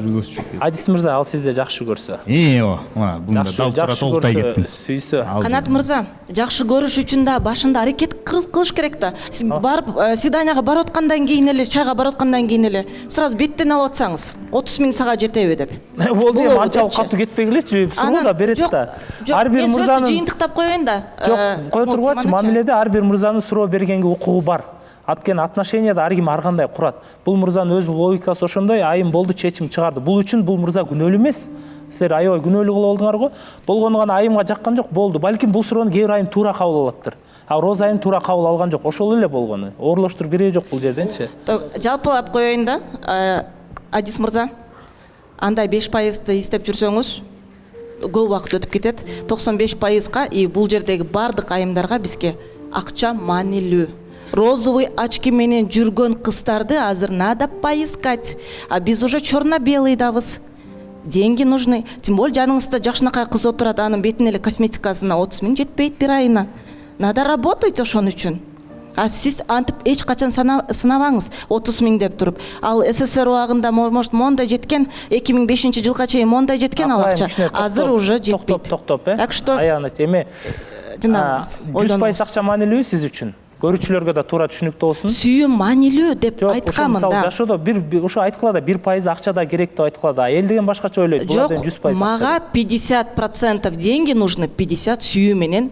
Адис мырза, ал сизди жакшы көрсө. Ооба, мына бунда дал туура толуктай кеттиңиз. Сүйсө. Канат мырза, жакшы көрүш үчүн да башында аракет кылыш керек да. Сиз барып свиданияга барып аткандан кийин эле, чайга барып аткандан кийин эле сразу беттен алып атсаңыз, 30 000 сага жетеби деп. Болду, эми анчалык катуу кетпей келечи, суроо да берет да. Ар бир мырзанын жыйынтыктап коеюн да. Жок, кое тургучу, мамиледе ар бир мырзанын суроо бергенге укугу бар. Аткен отношенияда ар ким ар кандай курат. Бул мырзанын өз логикасы ошондой, айым болду, чечим чыгарды. Бул үчүн бул мырза күнөөлүү эмес. Силер аябай күнөөлүү кылып алдыңар го. Болгону гана айымга жаккан жок, болду. Балким бул суроону кээ бир айым туура кабыл алаттыр. А Роза айым туура кабыл алган жок. Ошол эле болгону. Оорлоштуруп кереги жок бул жерденчи. Жалпылап коеюн да. Адис мырза, андай 5%-ты издеп жүрсөңүз, көп убакыт өтүп кетет. 95%-га и бул жердеги бардык айымдарга бизге акча маанилүү. Розовый очки менен жүргөн кыздарды азыр надо поискать. А биз уже черно-белыйдабыз. Деньги нужны. Тем более жаныңызда жакшынакай кыз отурат, анын бетине эле косметикасына 30 000 жетпейт бир айына. Надо работать ошон үчүн. А сиз антип эч качан сынабаңыз 30 000 деп туруп. Ал СССР убагында может мондай жеткен, 2005 жылга чейин мондай жеткен ал акча. Азыр уже жетпейт. Токтоп, Так что аянат эми 100% акча маанилүү сиз үчүн. Көрүүчүлөргө да туура түшүнүктүү болсун. Сүйүү маанилүү деп айтканмын да. Жашоодо ошо айткыла да 1% акча да керек деп айткыла да. Эл деген башкача ойлойт. Булардан 100% акча. Мага 50% деньги нужны, 50 сүйүү менен.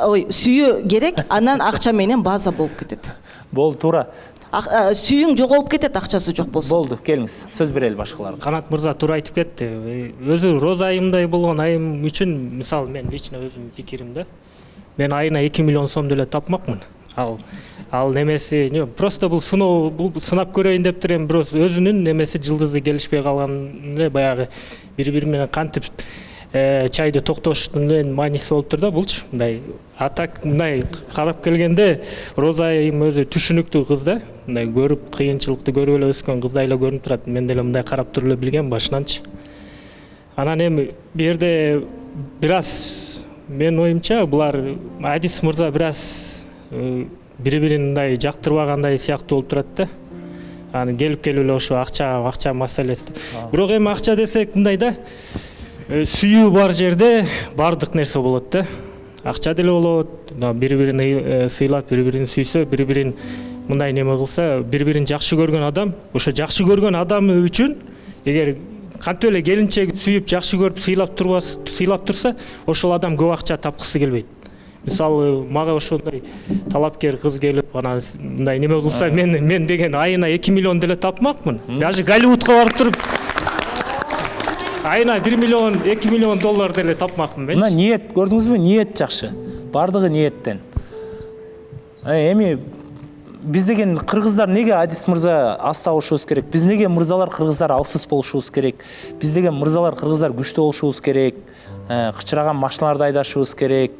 Ой, сүйүү керек, анан акча менен база болуп кетет. Болду, туура. Сүйүүң жоголуп кетет, акчасы жок болсо. Болду, келиңиз. Сөз берели башкаларга. Канат мырза туура айтып кетти. Өзү Роза айымдай болгон айым үчүн, мисалы мен лично өзүмдүн пикирим да. Мен айына 2 миллион сом деле тапмакмын. Ал немеси, просто бул сыноо, бул сынап көрөйүн дептир, эми бирок өзүнүн немеси жылдызы келишпей калган эле баягы бири-бири менен кантип чайды токтоштун мааниси болуп тур да булчу. Мындай атак мындай карап келгенде Роза айым өзү түшүнүктүү кыз да. Мындай көрүп кыйынчылыкты көрүп эле өскөн кыздай эле көрүнүп турат. Мен деле мындай карап туруп эле билгем башынанчы. Анан эми бу жерде бир аз менин оюмча булар Адис мырза бир аз бири-бирин мындай жактырбагандай сыяктуу болуп турат да. Аны келип эле ошо акча маселеси. Бирок эми акча десек мындай да. Сүйүү бар жерде бардык нерсе болот да. Акча деле болот, бири-бирин сыйлап, бири-бирин сүйсө, бири-бирин мындай неме кылса, бири-бирин жакшы көргөн адам, ошо жакшы көргөн адамы үчүн эгер кантип эле келинчеги сүйүп, жакшы көрүп, сыйлап турса, ошол адам көп акча тапкысы келбейт. Мисалы, мага ошондой талапкер кыз келип, анан мындай неме кылса, мен деген айына 2 миллион деле тапмакмын. Даже Голливудка барып туруп айына 1 миллион, 2 миллион доллар деле тапмакмын мен. Мына ниет, көрдүңүзбү? Ниет жакшы. Бардыгы ниеттен. Эми биз деген кыргыздар неге Адис мырза аз табышыбыз керек? Биз неге мырзалар кыргыздар алсыз болушубуз керек? Биз деген мырзалар кыргыздар күчтүү болушубуз керек? Кычыраган машиналарды айдашыбыз керек,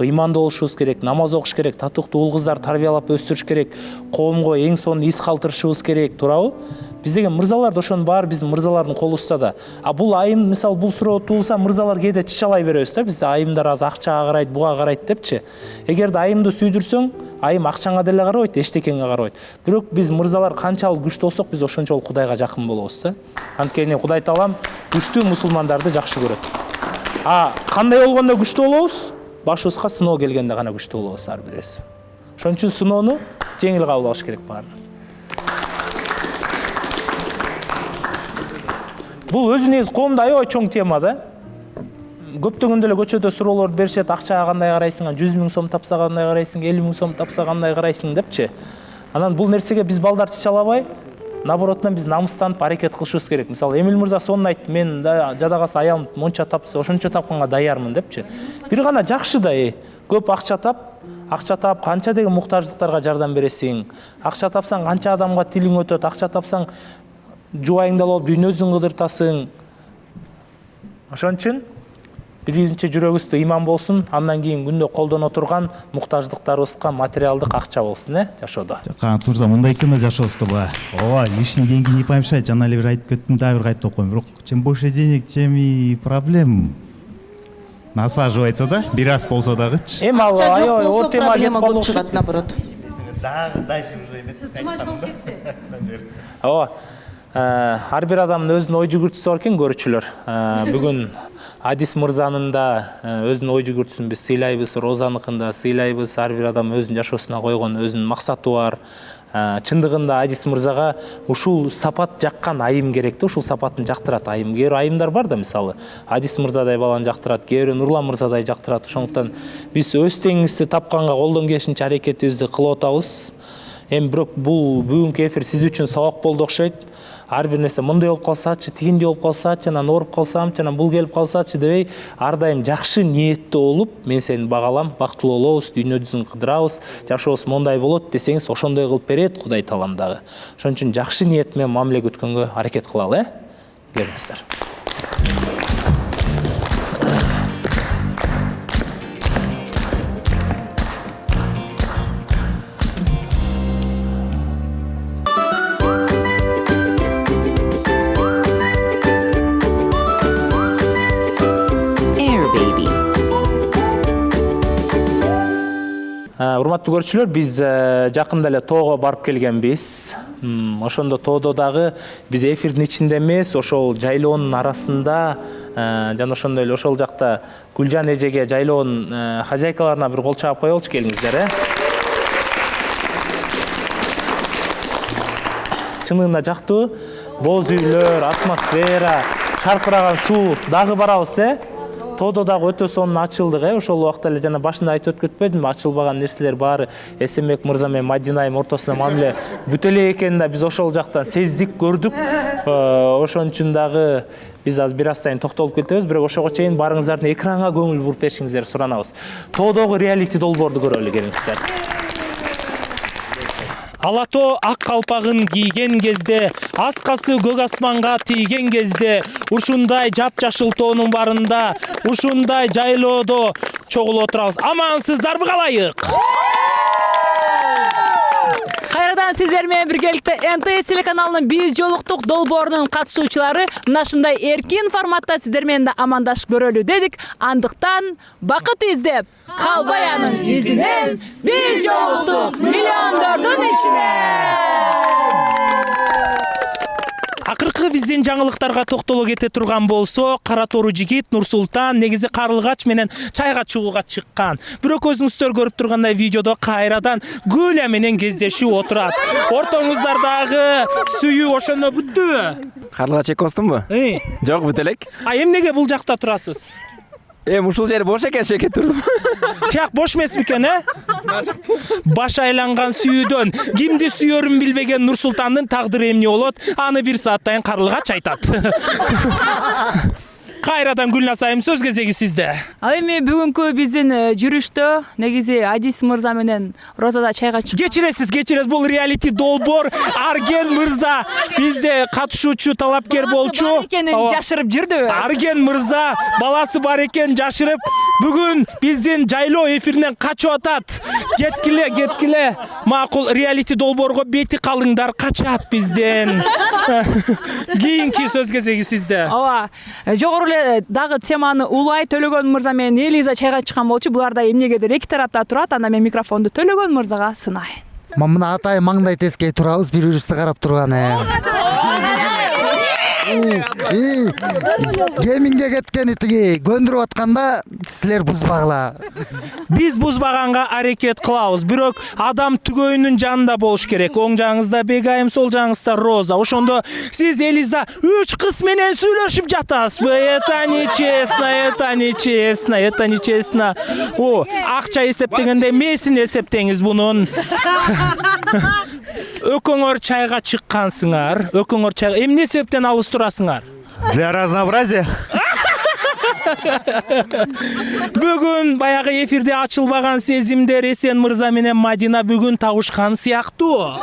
ыймандуу болушубуз керек, намаз окуш керек, татыктуу уул кыздар тарбиялап өстүрүш керек, коомго эң сонун из калтырышыбыз керек, туурабы? Биз деген мырзалар да ошонун баары биздин мырзалардын колубузда да. А бул айым, мисалы, бул суроо туулса, мырзалар кээде чычалай беребиз да, бизде айымдар аз акчага карайт, буга карайт депчи. Эгерде айымды сүйдүрсөң, айым акчаңа деле карабайт, эчтекеңе карабайт. Бирок биз мырзалар канчалык күчтүү болсок, биз ошончолук Кудайга жакын болобуз да. Анткени Кудай таалам күчтүү мусулмандарды жакшы көрөт. Кандай болгондо күчтүү болобуз? Башыбызга сыноо келгенде гана күчтүү болобуз ар бирибиз. Ошон үчүн сыноону жеңил кабыл алыш керек баары. Бул өзүнүз коомдо аябай чоң тема да. Көптөгөн деле көчөдө суроолорду беришет, акчага кандай карайсың, 100 000 сом тапса кандай карайсың, 50 000 сом тапса кандай карайсың депчи. Анан бул нерсеге биз балдар чече албай, наоборотунан биз намыстанып аракет кылышыбыз керек. Мисалы Эмил мырза сонун айтты, мен да жадагасы аялым монча тапса, ошончо тапканга даярмын депчи. Бир гана жакшы да, көп акча тап, канча деген муктаждыктарга жардам бересиң. Акча тапсаң канча адамга тилиң өтөт, акча тапсаң жубайыңда болуп дүйнөсүн кыдыртасың. Ошон үчүн биринчи жүрөгүбүздө иман болсун, андан кийин күндө колдоно турган муктаждыктарыбызга материалдык акча болсун, жашоодо. Канат мырза, мындай экен жашообузда ба. Ооба, лишний деньги не помешает. Жана эле бир айтып кеттим, дагы бир кайтып окуйм. Бирок чем больше денег, тем и проблем насаживается да, бир раз болсо дагычы. Эми аябай о тема проблема көп чыгат, наоборот. Дальше уже эмес. Ооба. Ар бир адамдын өзүнүн ой жүгүртүүсү бар экен, көрүүчүлөр. Бүгүн Адис мырзанын да өзүнүн ой жүгүртүүсүн биз сыйлайбыз, Розаныкын да сыйлайбыз. Ар бир адам өзүнүн жашоосуна койгон өзүнүн максаты бар. Чындыгында Адис мырзага ушул сапат жаккан айым керек да, ушул сапатын жактырат айым. Кээ бир айымдар бар да, мисалы Адис мырзадай баланы жактырат, кээ бир Нурлан мырзадай жактырат. Ошондуктан биз өз теңибизди тапканга колдон келишинче аракетибизди кылып атабыз. Эми бирок бул бүгүнкү эфир сиз үчүн сабак болду окшойт. Ар бир нерсе мындай болуп калсачы, тигиндей болуп калсачы, анан ооруп калсамчы, анан бул келип калсачы дебей, ар дайым жакшы ниеттүү болуп, мен сени багалам, бактылуу болобуз, дүйнөдүзүн кыдырабыз, жашообуз мондай болот десеңиз, ошондой кылып берет Кудай таалам дагы. Ошон үчүн жакшы ниет менен мамиле күткөнгө аракет кылалы, келиңиздер. Урматтуу көрүүчүлөр, биз жакында эле тоого барып келгенбиз. Ошондо тоодо дагы биз эфирдин ичинде эмес, ошол жайлоонун арасында жана ошондой эле ошол жакта Гүлжан эжеге жайлоонун хозяйкаларына бир кол чаап коелучу, келиңиздер, Чындыгында жактуу, боз үйлөр, атмосфера, шаркыраган суу дагы барабыз, Тоодо дагы өтө сонун ачылдык, ошол убакта эле жана башында айтып өткөтпөдүмбү, ачылбаган нерселер баары Эсенбек мырза менен Мадина айым ортосунда мамиле бүтө эле экенин да биз ошол жактан сездик, көрдүк. Ошон үчүн дагы биз азыр бир аз сайын токтолуп кетебиз, бирок ошого чейин баарыңыздардын экранга көңүл буруп беришиңиздерди суранабыз. Тоодогу реалити долбоорду көрөлү, келиңиздер. Алато ак калпагын кийген кезде, аскасы көк асманга тийген кезде, ушундай жапжашыл тоонун барында, ушундай жайлоодо чогулуп отурабыз. Амансыздарбы калайык? Кайрадан сиздер менен биргеликте НТС телеканалынын биз жолуктук долбоорунун катышуучулары мынашындай эркин форматта сиздер менен да амандашып көрөлү дедик. Андыктан бакыт издеп, калбай анын изинен биз жолуктук миллиондордун ичинен. Акыркы биздин жаңылыктарга токтоло кете турган болсо, кара тору жигит Нурсултан негизи Карлыгач менен чайга чыгууга чыккан. Бирок өзүңүздөр көрүп тургандай видеодо кайрадан Гүля менен кездешип отурат. Ортоңуздардагы сүйүү ошондо бүттүбү? Карлыгач экөөсүнбү? Жок, бүт элек. Эмнеге бул жакта турасыз? Ушул жери бош экен, шекет турдум. Тияк бош эмес бекен, Баш айланган сүйүүдөн кимди сүйөрүн билбеген Нурсултандын тагдыры эмне болот? Аны бир сааттан Карлыгач айтат. Кайрадан Гүлназ айым, сөз кезеги сизде. Ал эми бүгүнкү биздин жүрүштө негизи Адис мырза менен Розада чайга чыккан. Кечиресиз, бул реалити долбоор. Арген мырза бизде катышуучу талапкер болчу. Экенин жашырып жүрдүбү? Арген мырза баласы бар экен жашырып, Бүгүн биздин жайлоо эфиринен качып атат. Кеткиле. Макул реалити долбоорго бети калыңдар, качат бизден. Кийинки сөз кезеги сизде. Ооба. Жогору эле дагы теманы Улай Төлөгөн мырза менен Элиза чайга чыккан болчу. Булар да эмнегедир эки тарапта турат. Анда мен микрофонду Төлөгөн мырзага сынайын. Мына атай маңдай тескей турабыз, бири-бирибизди карап турган. Кеминге кеткени тиги көндүрүп атканда силер бузбагыла. Биз бузбаганга аракет кылабыз. Бирок адам түгөйүнүн жанында болуш керек. Оң жагыңызда Бегайым, сол жагыңызда Роза. Ошондо сиз Элиза 3 кыз менен сүйлөшүп жатасызбы? Это нечестно. О, акча эсептегенде месин эсептеңиз бунун. Өкөңөр чайга чыккансыңар. Эмне себептен алыс турасыңар? Для разнообразия. Бүгүн баягы эфирде ачылбаган сезимдер Эсен мырза менен Мадина бүгүн табышкан сыяктуу.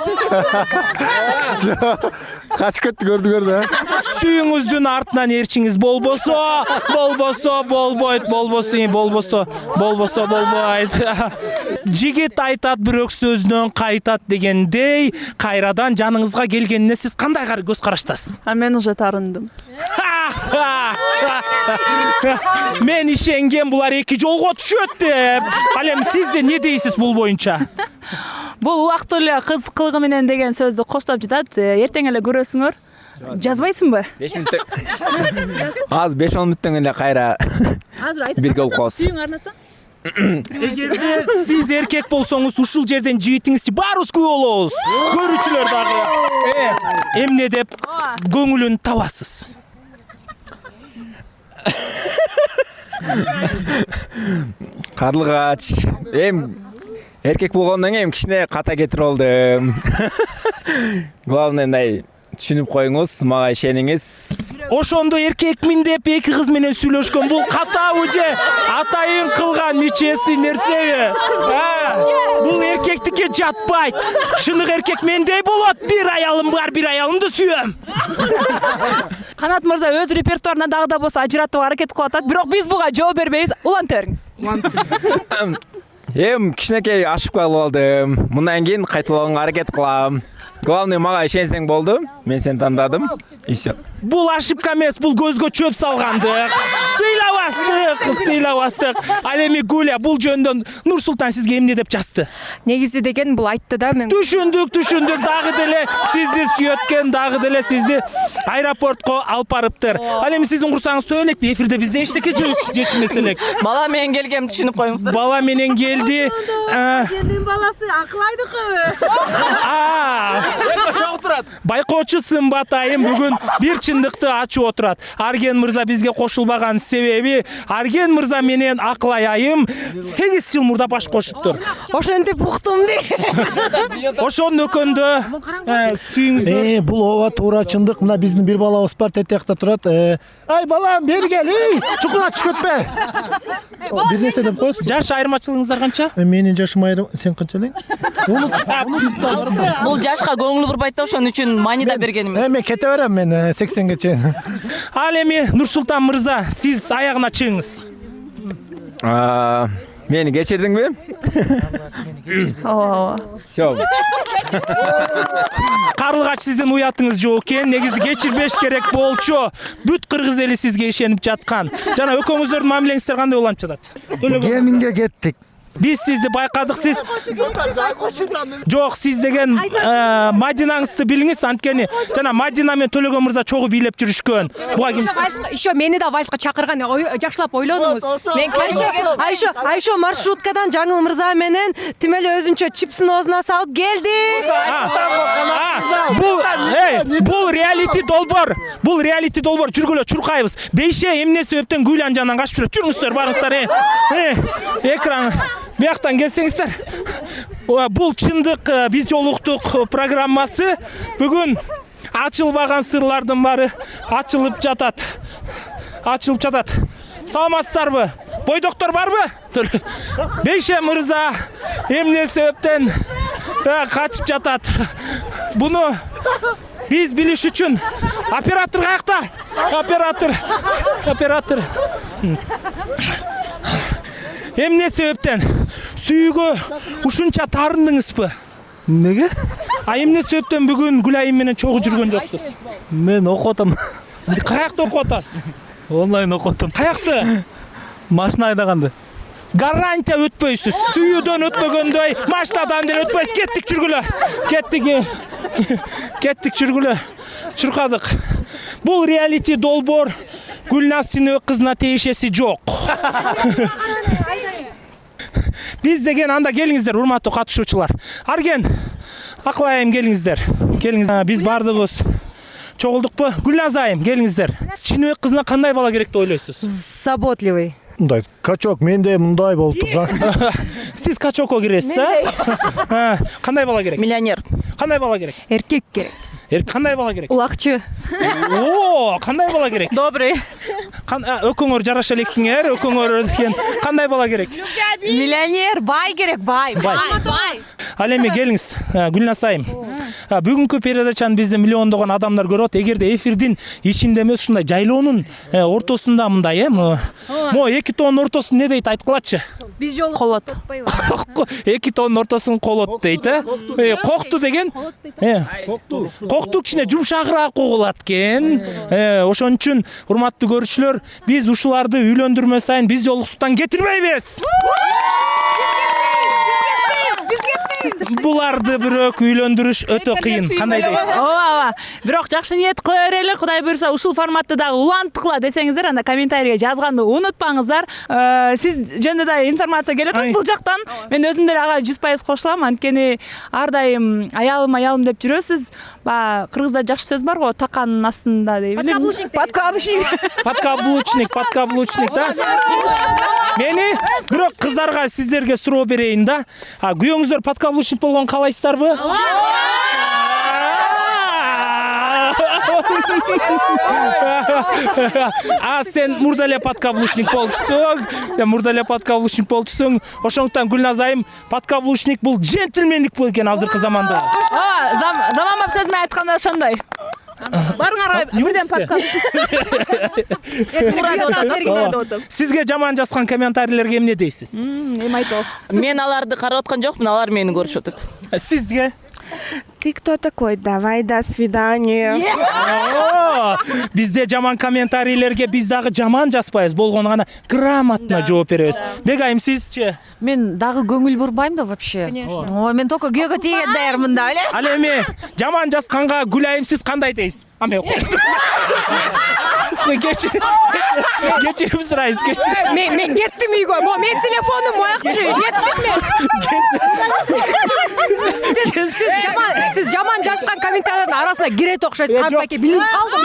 Качып кетти, көрдүңөр да. Сүйүңүздүн артынан эрчиңиз болбосо болбойт. Жигит айтат, бирок сөзүнөн кайтат дегендей, кайрадан жаныңызга келгенине сиз кандай көз караштасыз? Мен уже тарындым. Мен ишенген булар эки жолго түшөт деп. Ал эми сиз не дейсиз бул боюнча? Бул убактылуу эле кыз кылыгы менен деген сөздү коштоп жатат. Эртең эле көрөсүңөр. Жазбайсыңбы? 5 мүнөт. Аз 5-10 мүнөттөн эле кайра бирге болуп калабыз. Сүйүң арнасаң? Эгерде сиз эркек болсоңуз, ушул жерден жигитиңизчи баарыбыз күбө болобуз. Көрүүчүлөр дагы. Эмне деп көңүлүн табасыз? Карлыгач. Эркек болгондон кийин кичине ката кетирип алдым. Главное, мындай түшүнүп коюңуз, мага ишениңиз. Ошондо эркекмин деп эки кыз менен сүйлөшкөн бул катабы же атайын кылган нечеси нерсеби? Бул эркектикке жатпайт. Чынык эркек мендей болот. Бир аялым бар, бир аялымды сүйөм. Канат мырза өз репертуарына дагы да болсо ажыратууга аракет кылып атат. Бирок биз буга жооп бербейбиз. Уланта бериңиз. Кичинекей ашып калып алдым. Мындан кийин кайталоого аракет кылам. Главное, мага ишенсең болду. Мен сени тандадым. И все. Бул ошибка эмес, бул көзгө чөп салгандык. Сыйлабастык. Ал эми Гуля, бул жөндөн Нурсултан сизге эмне деп жазды? Негизи деген бул айтты да, мен. Түшүндүк. Дагы деле сизди сүйөткөн, дагы деле сизди аэропортко алып барыптыр. Ал эми сиздин курсаңыз сөйлекпи? Эфирде бизде эчтеке жетишмес элек. Бала менен келгем, түшүнүп коюңуздар. Бала менен келди. Кендин баласы акылайдыкы. Байкоочу Сымбат айым бүгүн бир чындыкты ачып отурат. Арген мырза бизге кошулбаган себеби Арген мырза менен Акылай айым 8 жыл мурда баш кошуптур. Ошентип уктум ди. Ошондо өкөндө сүйүңүздөр. Бул ооба туура чындык. Мына биздин бир балабыз бар, тетиякта турат. Ай балам, бери кел, чукуна түшүп кетпе. Бир нерсе деп коесуң. Жаш айырмачылыгыңыздар канча? Менин жашым айрым, сен канча элең? Бул жашка көңүл бурбайт да, ошон үчүн мани да бергенибиз. Мен кете берем, мен 80ге чейин. Ал эми Нурсултан мырза, сиз аягына чыгыңыз. Мени кечирдиңби? Ооба. Всё. Карлыгач сиздин уятыңыз жок экен. Негизи кечирбеш керек болчу. Бүт кыргыз эли сизге ишенип жаткан. Жана экөөңүздөрдүн мамилеңиздер кандай уланып жатат? Кеминге кеттик. Биз сизди байкадык, сиз жок, сиз деген Мадинаңызды билиңиз, анткени жана Мадина менен Төлөгөн мырза чогуу бийлеп жүрүшкөн. Еще мени да вальска чакырган, жакшылап ойлонуңуз. Мен Айшо маршруткадан Жаңыл мырза менен тим эле өзүнчө чипсин оозуна салып келди. Бул реалити долбоор. Жүргүлө чуркайбыз. Бейше эмне себептен Гүлан жанынан качып жүрөт? Жүрүңүздөр, барыңыздар. Экран бияктан келсеңиздер. Бул чындык биз жолуктук программасы. Бүгүн ачылбаган сырлардын баары ачылып жатат. Саламатсыздарбы? Бойдоктор барбы? Бейше мырза эмне себептен качып жатат? Буну биз билиш үчүн оператор каякта? Оператор. Эмне себептен сүйүүгө ушунча таарындыңызбы? Неге? Эмне себептен бүгүн Гүлайым менен чогуу жүргөн жоксуз? Мен окуп атам. Каякта окуп атасыз? Онлайн окуп атам. Каякта? Машина айдаганды. Гарантия өтпөйсүз. Сүйүүдөн өтпөгөндөй, машинадан деле өтпөйсүз. Кеттик жүргүлө. Кеттик жүргүлө. Чуркадык. Бул реалити долбоор Гүлназ Синева кызына тиешеси жок. Биз деген анда келиңиздер, урматтуу катышуучулар. Арген, акылайым келиңиздер. Келиңиздер. Биз бардыгыбыз чогулдукпу? Гүлназ айым, келиңиздер. Синева кызына кандай бала керек деп ойлойсуз? Заботливый. Мындай качок менде мындай болуп турган. Сиз качокко киресиз, а? Кандай бала керек? Миллионер. Кандай бала керек? Эркек керек. Кандай бала керек? Улакчы. О, кандай бала керек? Добрый. Өкөңөр жараша элексиңер, өкөңөр деген кандай бала керек? Миллионер, бай керек, бай. Ал эми келиңиз, Гүлназ айым. Бүгүнкү передачаны бизде миллиондогон адамдар көрүп атат. Эгерде эфирдин ичинде эмес, ушундай жайлоонун ортосунда мындай, Мо 2 тонн ортосун не дейт, айткылачы? Биз жолу колот. 2 тонн ортосун колот дейт, Кокту деген? Кокту кичине жумшагыраак когулат экен. Ошон үчүн урматтуу көрүүчүлөр, биз ушуларды үйлөндүрмө сайын биз жолуктуктан кетирбейбиз. Буларды бирок үйлөндүрүш өтө кыйын. Кандай дейсиз? Ооба. Бирок жакшы ниет кыла берели. Кудай буйруса ушул форматты дагы уланттыкла десеңиздер, анда комментарийге жазганды унутпаңыздар. Сиз жөнүндө да информация келет бул жактан. Мен өзүм деле ага 100% кошулам. Анткени ар дайым аялым деп жүрөсүз. Кыргызда жакшы сөз бар го, таканын астында деп билем. Подкаблучник, да. Мени бирок кыздарга сиздерге суроо берейин да. Күйөөңүздөр подкаблучник болгон каалайсыздарбы? Сен мурда эле подкаблучник болчусуң. Ошондуктан Гүлназ айым, подкаблучник бул джентльмендик экен азыркы заманда. Заманбап сөзүн айтканда ошондой. Барыңар бирден подкаст. Сизге жаман жазган комментарийлерге эмне дейсиз? Эми айтып. Мен аларды карап аткан жокмун, алар мени көрүшүп атат. Сизге? Ты кто такой? Давай, до свидания. Бизде жаман комментарийлерге биз дагы жаман жазбайбыз, болгону гана грамотно жооп беребиз. Бегайым, сизчи? Мен дагы көңүл бурбайм да вообще. Ой, мен только күйөөгө тийген даярмын да, эле. Ал эми жаман жазганга Гүлайым сиз кандай дейсиз? Кечирим сурайбыз, кечирим. Мен кеттим үйгө. Мен телефонум моякчы. Кеттим мен. Сиз жаман жазган комментарийлердин арасына кирет окшойсуз. Канбайке билип калдым.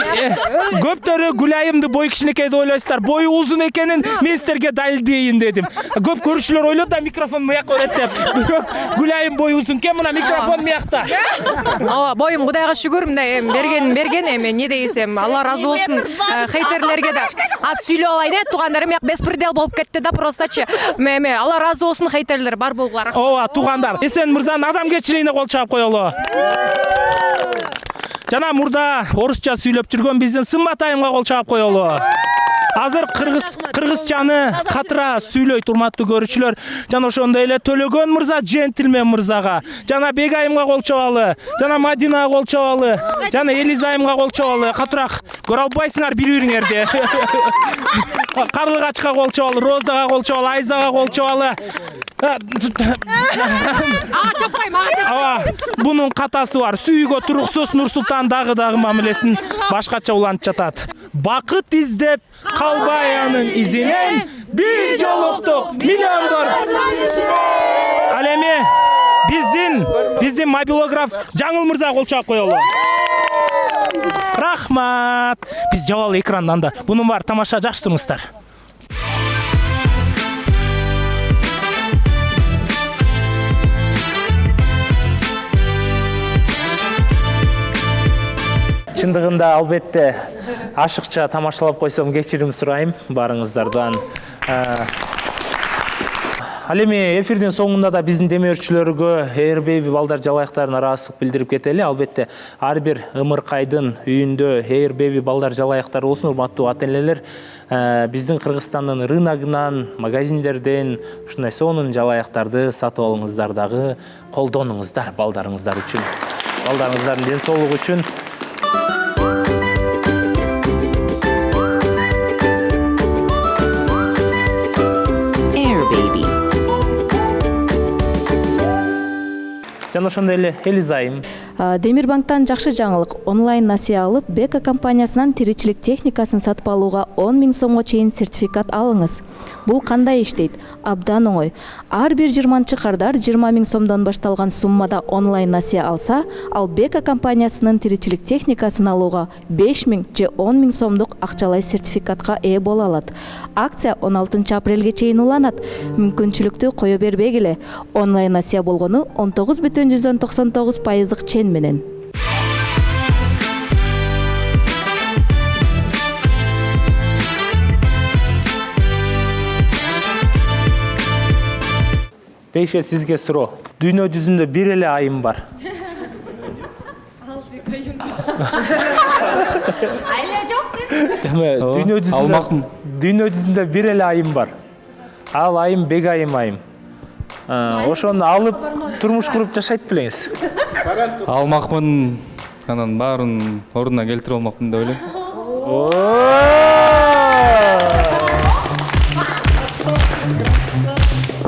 Көптөрү Гүлайымды бой кичинекей деп ойлойсуздар. Бою узун экенин мен сиздерге далилдейин дедим. Көп көрүүчүлөр ойлоду да микрофон муякка берет деп. Гүлайым бою узун экен, мына микрофон муякта. Ооба, боюм Кудайга шүгүр, мындай берген эми не дейсем, Алла разы болсун хейтерлерге да. Аз сүйлөп алайын, туугандарым як беспредел болуп кетти да простачы. Эми Алла разы болсун хейтерлер бар болгула. Ооба, туугандар. Эсен мырзанын адамгерчилигине кол чаап коелу. Жана мурда орусча сүйлөп жүргөн биздин Сымбат айымга кол чаап коелу. Азыр кыргызчаны катыра сүйлөйт урматтуу көрүүчүлөр. Жана ошондой эле Төлөгөн мырза джентльмен мырзага, жана Бегайымга кол чабалы, жана Мадинага кол чабалы, жана Элиза айымга кол чабалы. Катыраак көрө албайсыңар бири-бириңерди. Карлыгачка кол чабалы, Розага кол чабалы, Айзага кол чабалы. Бунун катасы бар. Сүйүүгө туруксуз Нурсултан дагы мамилесин башкача улантып жатат. Бакыт издеп калбай анын изинен биз жолуктук миллиондор. Ал эми биздин мобилограф Жаңыл мырза кол чаап коелу. Рахмат. Биз жабалы экрандан да. Бунун бар тамаша, жакшы туруңуздар. Чындыгында албетте ашыкча тамашалап койсом кечирим сурайм баарыңыздардан. Ал эми эфирдин соңунда да биздин демөөрчүлөргө Air Baby балдар жалаяктарына ыраазычылык билдирип кетели. Албетте, ар бир ымыркайдын үйүндө Air Baby балдар жалаяктары болсун, урматтуу ата-энелер. Биздин Кыргызстандын рыногунан, магазиндерден ушундай сонун жалаяктарды сатып алыңыздар дагы, колдонуңуздар балдарыңыздар үчүн. Балдарыңыздардын ден соолугу үчүн. Жана ошондой эле Элиза айым. Демирбанктан жакшы жаңылык. Онлайн насыя алып, Бека компаниясынан тиричилик техникасын сатып алууга 10 000 сомго чейин сертификат алыңыз. Бул кандай иштейт? Абдан оңой. Ар бир 20-кардар 20 000 сомдон башталган суммада онлайн насыя алса, ал Бека компаниясынын тиричилик техникасын алууга 5 000 же 10 000 сомдук акчалай сертификатка ээ боло алат. Акция 16 апрелге чейин уланат. Мүмкүнчүлүктү кое бербегиле. Онлайн насыя болгону 19,99% чен менен. Бейше, сизге суроо. Дүйнө жүзүндө бир эле айым бар. Айла жок деп. Дүйнө жүзүндө бир эле айым бар. Ал айым Бегайым айым. Ошону алып турмуш куруп жашайт белеңиз. Алмакмын, анан баарын ордуна келтирип алмакмын деп ойлойм.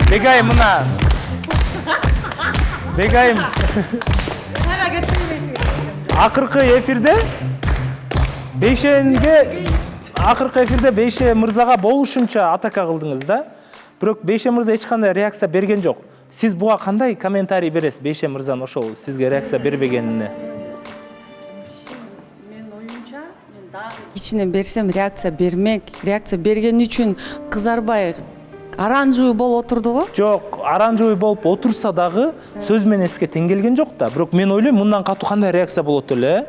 Бегайым мына. Бегайым. Акыркы эфирде Бейше мырзага болушунча атака кылдыңыз да. Бирок Бейше мырза эч кандай реакция берген жок. Сиз буга кандай комментарий бересиз Бейше мырзанын ошол сизге реакция бербегенине? Мен оюмча, мен дагы кичине берсем реакция бермек. Реакция берген үчүн кызарбай аранжуй болуп отурду го? Жок, аранжуй болуп отурса дагы сөз менен эске тең келген жок да. Бирок мен ойлойм, мындан катуу кандай реакция болот эле?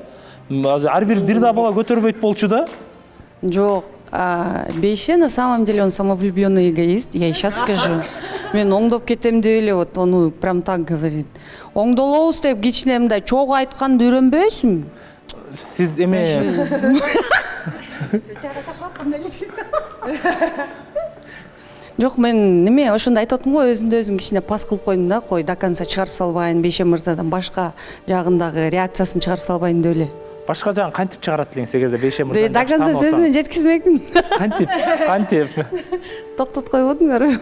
Ар бир да бала көтөрбөйт болчу да? Жок. Бейше на самом деле он самовлюбленный эгоист, я и сейчас скажу. Мен оңдоп кетем деп эле вот ону прям так говорит. Оңдолобуз деп кичине мындай чогуу айтканды үйрөнбөйсүңбү? Сиз эме Жок, мен неме ошондо айтып атам го, өзүмдү өзүм кичине пас кылып койдум да, кой до конца чыгарып салбайын, Бейше мырзадан башка жагындагы реакциясын чыгарып салбайын деп эле. Башка жагын кантип чыгарат элеңиз эгерде Бейше мырза? До конца сөзүмөн жеткизмекмин. Кантип? Токтотуп койбодуңарбы?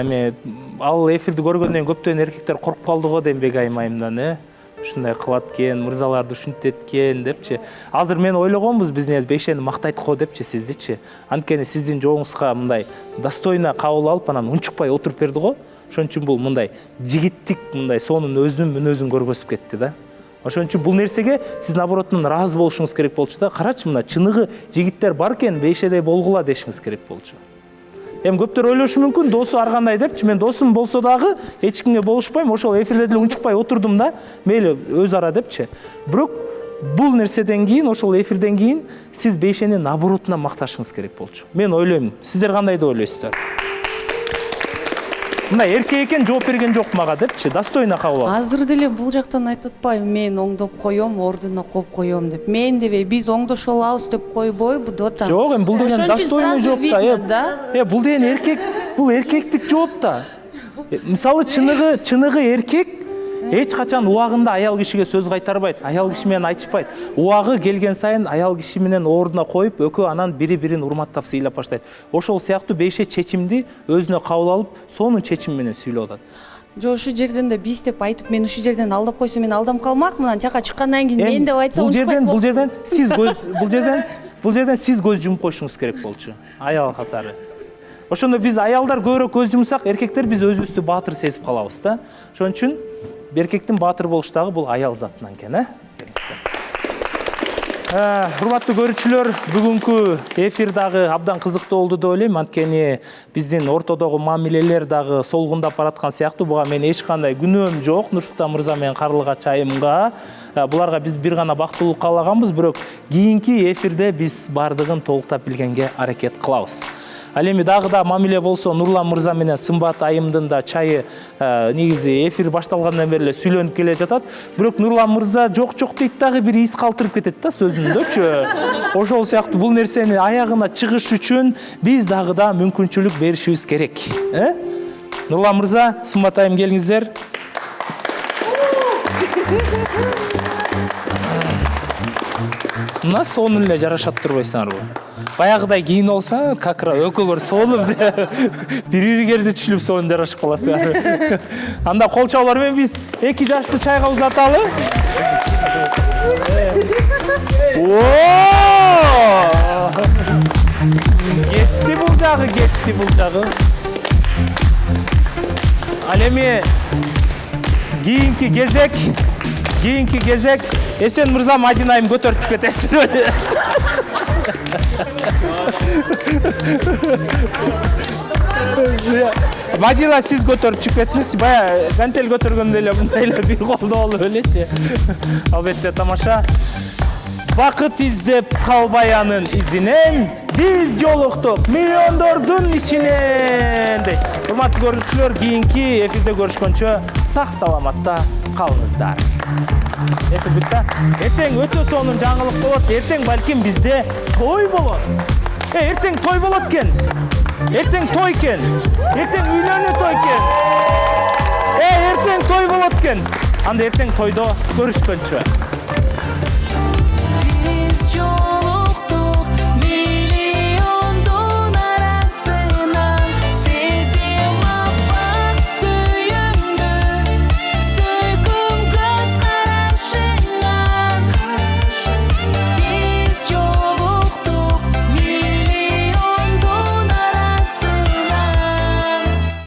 Эми ал эфирди көргөндөн көптөгөн эркектер коркуп калды го дейм Бегайым айымдан, ушундай кылат экен, мырзаларды ушинтет экен депчи. Азыр мен ойлогонбуз биз Бейшени мактайт го депчи сиздичи. Анткени сиздин жоогуңузга мындай достойно кабыл алып, анан унчукпай отуруп берди го. Ошон үчүн бул мындай жигиттик, мындай сонун өзүнүн мүнөзүн көргөзүп кетти да. Ошон үчүн бул нерсеге сиз наоборотунан ыраазы болушуңуз керек болчу да. Карачы, мына чыныгы жигиттер бар экен, Бейшедей болгула дешиңиз керек болчу. Эми көптөр ойлошу мүмкүн, досу ар кандай депчи, мен досум болсо дагы эч кимге болушпайм, ошол эфирде деле унчукпай отурдум да, мейли өз ара депчи. Бирок бул нерседен кийин, ошол эфирден кийин сиз Бейшени наоборотунан макташыңыз керек болчу. Мен ойлойм, сиздер кандай деп ойлойсуздар? Мына эркек экен, жооп берген жок мага депчи, достойно кабыл алып. Азыр деле бул жактан айтып атпайбы, мен оңдоп коем, ордуна коюп коем деп. Мен дебей, биз оңдошо алабыз деп койбойбу да. Жок, эми бул деген достойно жооп да. Бул деген эркек, бул эркектик жооп да. Мисалы чыныгы эркек эч качан убагында аял кишиге сөз кайтарбайт, аял киши менен айтышпайт. Убагы келген сайын аял киши менен ордуна коюп, экөө анан бири-бирин урматтап сыйлап баштайт. Ошол сыяктуу Бейше чечимди өзүнө кабыл алып, сонун чечим менен сүйлөп атат. Жо ушу жерден да биз деп айтып, мен ушу жерден алдап койсо, мен алдам калмакмын, жака чыккандан кийин мен деп айтса унчукпайт болчу. Бул жерден сиз көз жумуп коюшуңуз керек болчу, аял катары. Ошондо биз аялдар көбүрөөк көз жумсак, эркектер биз өзүбүздү баатыр сезип калабыз да. Ошон үчүн эркектин баатыр болуш дагы бул аял затынан экен, Урматтуу көрүүчүлөр, бүгүнкү эфир дагы абдан кызыктуу болду деп ойлойм. Анткени биздин ортодогу мамилелер дагы солгундап бараткан сыяктуу. Буга мен эч кандай күнөөм жок. Нурсултан мырза менен Карлыгач айымга. Буларга биз бир гана бактылуулук каалаганбыз, бирок кийинки эфирде биз бардыгын толуктап билгенге аракет кылабыз. Ал эми дагы да мамиле болсо Нурлан мырза менен Сымбат айымдын да чайы негизи эфир башталгандан бери эле сүйлөнүп келе жатат. Бирок Нурлан мырза жок дейт дагы бир из калтырып кетет да сөзүндөчү. Ошол сыяктуу бул нерсени аягына чыгыш үчүн биз дагы да мүмкүнчүлүк беришибиз керек. Нурлан мырза, Сымбат айым келиңиздер. Мына сонун эле жарашат турбайсыңарбы? Баягыдай кийин болса, какра өкөгөр сонуп бири-биригерди түшүлүп сонун жарашып каласыңар. Анда кол чабуулар менен биз 2 жашты чайга узаталы. Кетти бул жагы. Ал эми кийинки кезек Эсен мырза, Мадина айым көтөрүп кетесиз. Мадина, сиз көтөрүп чыгып кеттиңиз. Бая гантель көтөргөндө эле мындай эле бир колдо болуп элечи. Албетте тамаша. Бакыт издеп калбаянын изинен биз жолуктук миллиондордун ичинен. Урматтуу көрүүчүлөр, кийинки эфирде көрүшкөнчө сак саламатта калыңыздар. Эртең өтө сонун жаңылык болот. Эртең балким бизде той болот. Эртең той болот экен. Эртең той экен. Эртең үйлөнүү той экен. Эртең той болот экен. Анда эртең тойдо көрүшкөнчө.